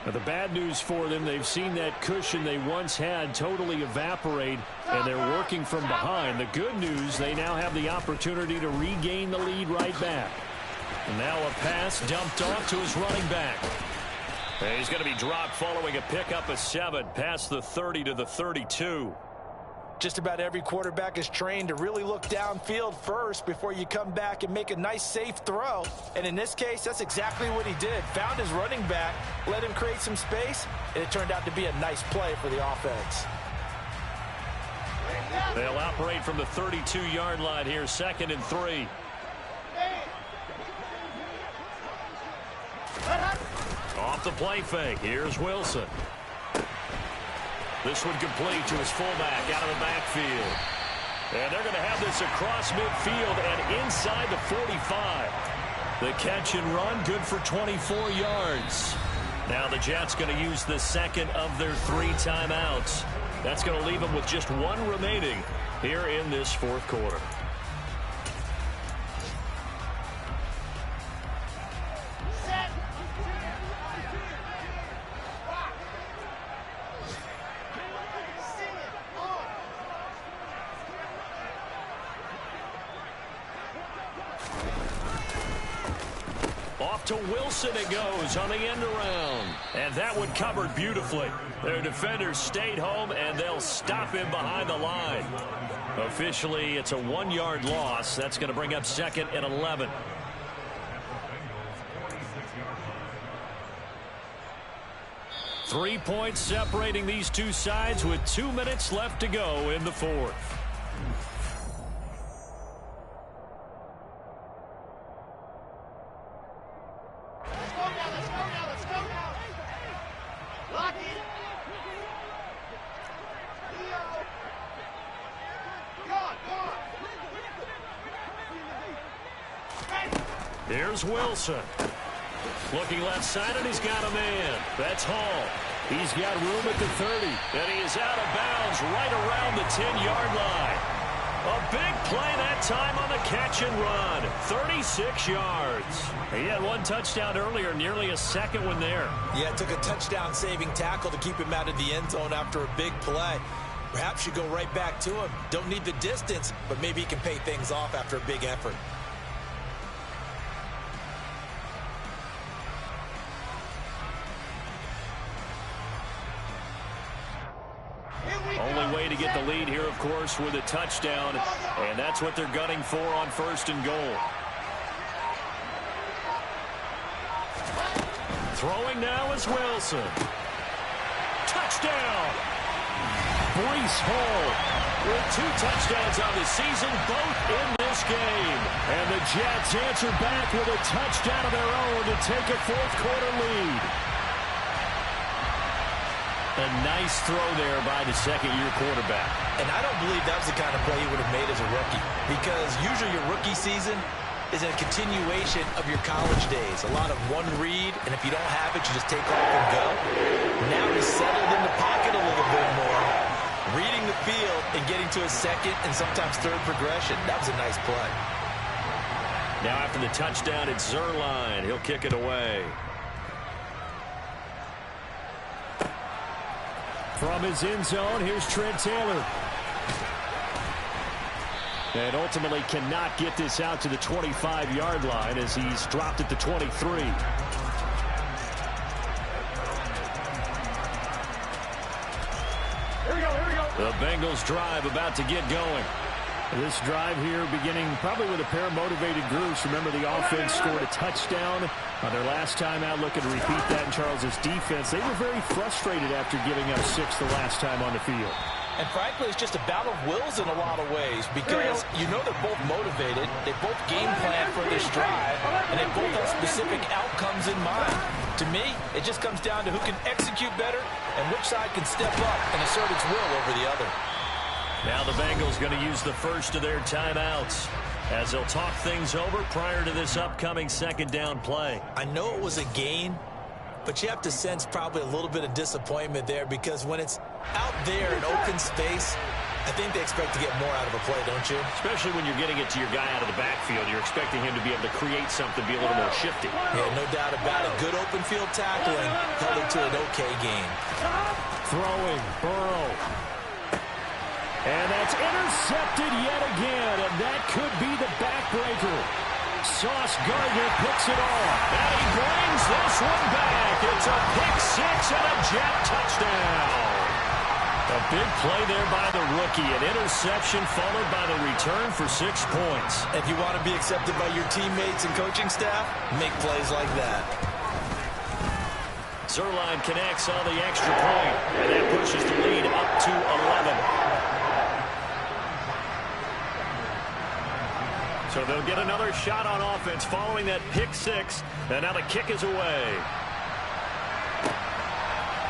Now, the bad news for them, they've seen that cushion they once had totally evaporate, and they're working from behind. The good news, they now have the opportunity to regain the lead right back. And now a pass dumped off to his running back. And he's going to be dropped following a pickup of 7 past the 30 to the 32. Just about every quarterback is trained to really look downfield first before you come back and make a nice, safe throw. And in this case, that's exactly what he did. Found his running back, let him create some space, and it turned out to be a nice play for the offense. They'll operate from the 32-yard line here, 2nd and 3. Off the play fake. Here's Wilson. This one complete to his fullback out of the backfield. And they're going to have this across midfield and inside the 45. The catch and run, good for 24 yards. Now the Jets going to use the second of their 3 timeouts. That's going to leave them with just 1 remaining here in this 4th quarter. Off to Wilson it goes on the end around. And that one covered beautifully. Their defenders stayed home, and they'll stop him behind the line. Officially, it's a 1-yard loss. That's going to bring up 2nd and 11. Three points separating these two sides with 2 minutes left to go in the 4th. Here's Wilson. Looking left side, and he's got a man. That's Hall. He's got room at the 30. And he is out of bounds right around the 10-yard line. A big play that time on the catch and run. 36 yards. He had 1 touchdown earlier, nearly a second one there. Yeah, it took a touchdown-saving tackle to keep him out of the end zone after a big play. Perhaps you go right back to him. Don't need the distance, but maybe he can pay things off after a big effort. Only way to get the lead here, of course, with a touchdown, and that's what they're gunning for on 1st and goal. Throwing now is Wilson. Touchdown! Breece Hall with 2 touchdowns on the season, both in this game. And the Jets answer back with a touchdown of their own to take a 4th quarter lead. A nice throw there by the second-year quarterback. And I don't believe that was the kind of play he would have made as a rookie, because usually your rookie season is a continuation of your college days. A lot of one read, and if you don't have it, you just take off and go. Now he's settled in the pocket a little bit more, reading the field and getting to a 2nd and sometimes 3rd progression. That was a nice play. Now after the touchdown, it's Zuerlein. He'll kick it away. From his end zone, here's Trent Taylor. And ultimately cannot get this out to the 25-yard line as he's dropped at the 23. The Bengals drive about to get going. This drive here beginning probably with a pair of motivated groups. Remember, the offense scored a touchdown on their last time out. Looking to repeat that in Charles's defense. They were very frustrated after giving up 6 the last time on the field. And frankly, it's just a battle of wills in a lot of ways, because you know they're both motivated, they both game plan for this drive, and they both have specific outcomes in mind. To me, it just comes down to who can execute better and which side can step up and assert its will over the other. Now the Bengals going to use the first of their timeouts as they'll talk things over prior to this upcoming 2nd down play. I know it was a gain, but you have to sense probably a little bit of disappointment there, because when it's out there in open space, I think they expect to get more out of a play, don't you? Especially when you're getting it to your guy out of the backfield. You're expecting him to be able to create something, be a little more shifty. Yeah, no doubt about it. Good open field tackling held it to an okay game. Throwing, Burrow. And that's intercepted yet again, and that could be the backbreaker. Sauce Gardner picks it off. And he brings this one back. It's a pick six and a Jet touchdown. A big play there by the rookie. An interception followed by the return for 6 points. If you want to be accepted by your teammates and coaching staff, make plays like that. Zerline connects on the extra point, and that pushes the lead up to 11. So they'll get another shot on offense following that pick six, and now the kick is away.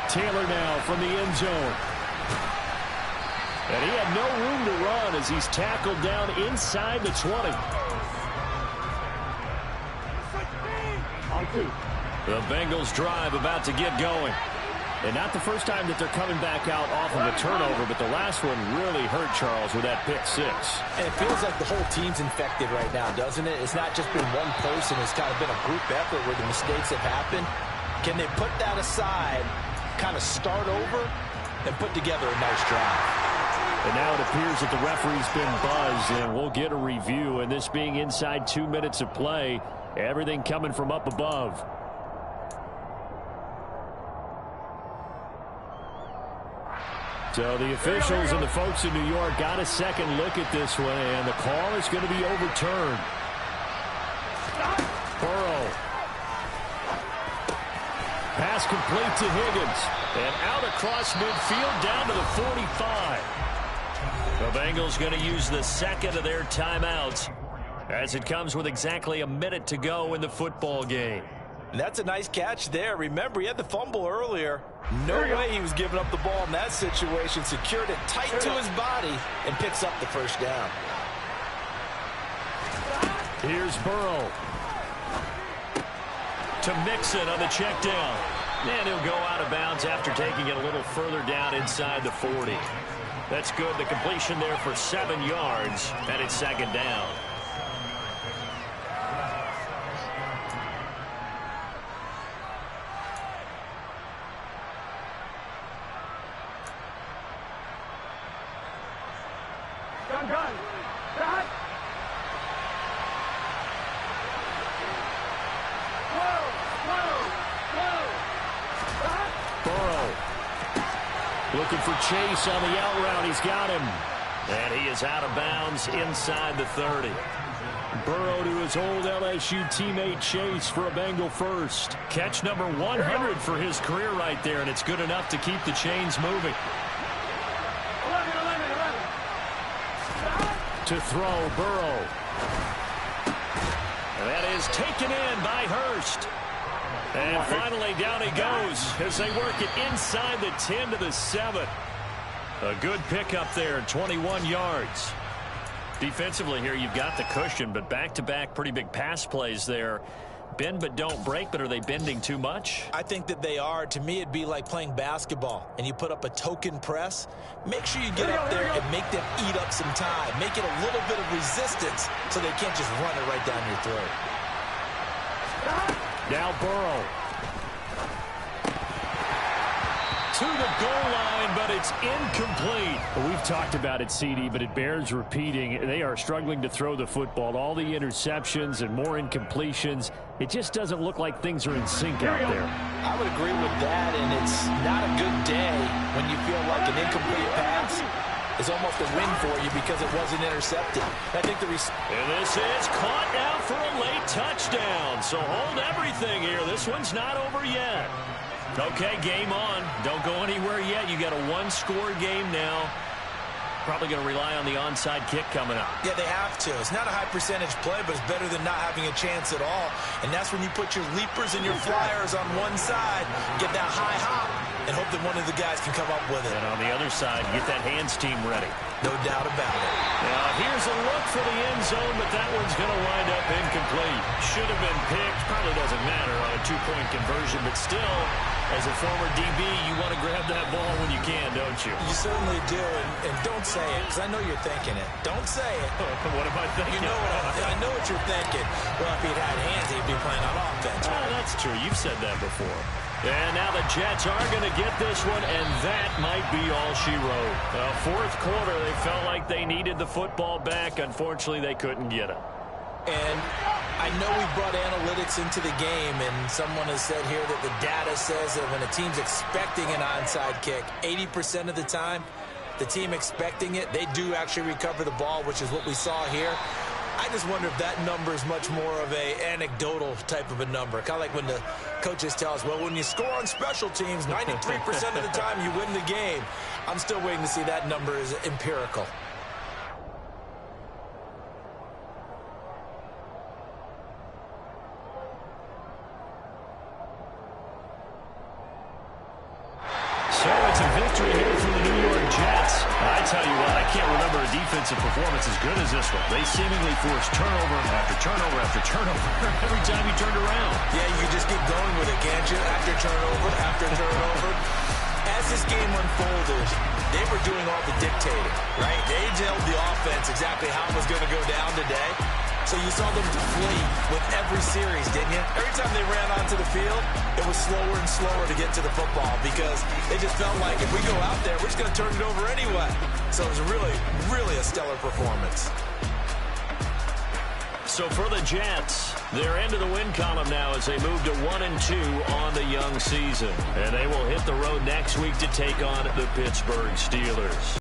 Taylor now from the end zone. And he had no room to run as he's tackled down inside the 20. The Bengals drive about to get going. And not the first time that they're coming back out off of a turnover, but the last one really hurt Charles with that pick six. And it feels like the whole team's infected right now, doesn't it? It's not just been one person. It's kind of been a group effort where the mistakes have happened. Can they put that aside, kind of start over, and put together a nice drive? And now it appears that the referee's been buzzed, and we'll get a review. And this being inside 2 minutes of play, everything coming from up above. So the officials and the folks in New York got a second look at this one, and the call is going to be overturned. Burrow. Pass complete to Higgins. And out across midfield down to the 45. The Bengals going to use the second of their timeouts as it comes with exactly a minute to go in the football game. And that's a nice catch there. Remember, he had the fumble earlier. No way he was giving up the ball in that situation. Secured it tight to his body and picks up the first down. Here's Burrow. To Mixon on the check down. And he'll go out of bounds after taking it a little further down inside the 40. That's good. The completion there for 7 yards, and it's second down. Looking for Chase on the out route. He's got him. And he is out of bounds inside the 30. Burrow to his old LSU teammate Chase for a Bengal first. Catch number 100 for his career right there, and it's good enough to keep the chains moving. 11. To throw, Burrow. And that is taken in by Hurst. And finally, down he goes as they work it inside the 10 to the 7. A good pickup there, 21 yards. Defensively here, you've got the cushion, but back-to-back pretty big pass plays there. Bend but don't break, but are they bending too much? I think that they are. To me, it'd be like playing basketball, and you put up a token press. Make sure you get up there and make them eat up some time. Make it a little bit of resistance so they can't just run it right down your throat. Now Burrow. To the goal line, but it's incomplete. Well, we've talked about it, CD, but it bears repeating. They are struggling to throw the football. All the interceptions and more incompletions. It just doesn't look like things are in sync out there. I would agree with that, and it's not a good day when you feel like an incomplete pass is almost a win for you because it wasn't intercepted. I think and this is caught now for a late touchdown. So hold everything here. This one's not over yet. Okay, game on. Don't go anywhere yet. You got a one-score game now. Probably going to rely on the onside kick coming up. Yeah, they have to. It's not a high percentage play, but it's better than not having a chance at all. And that's when you put your leapers and your flyers on one side, get that high hop, and hope that one of the guys can come up with it. And on the other side, get that hands team ready. No doubt about it. Now, here's a look for the end zone, but that one's going to wind up incomplete. Should have been picked. Probably doesn't matter on a two-point conversion, but still, as a former DB, you want to grab that ball when you can, don't you? You certainly do, and don't say it, because I know you're thinking it. Don't say it. What am I thinking? You know I know what you're thinking. Well, if he'd had hands, he'd be playing on offense. Oh, that's true. You've said that before. And now the Jets are going to get this one, and that might be all she wrote. Fourth quarter, they felt like they needed the football back. Unfortunately, they couldn't get it. And I know we brought analytics into the game, and someone has said here that the data says that when a team's expecting an onside kick, 80% of the time, the team expecting it, they do actually recover the ball, which is what we saw here. I just wonder if that number is much more of a anecdotal type of a number. Kind of like when the coaches tell us, well, when you score on special teams, 93% of the time you win the game. I'm still waiting to see that number is empirical. So it's a victory here for the New York Jets. I tell you what, I can't remember a defensive performance as good as this one. They seemingly forced turnover after turnover after turnover every time you turned around. Yeah, you can just keep going with it, can't you? After turnover. As this game unfolded, they were doing all the dictating, right? They told the offense exactly how it was going to go down today. So you saw them deflate with every series, didn't you? Every time they ran onto the field, it was slower and slower to get to the football because they just felt like if we go out there, we're just going to turn it over anyway. So it was really, really a stellar performance. So for the Jets, they're into the win column now as they move to 1-2 on the young season. And they will hit the road next week to take on the Pittsburgh Steelers.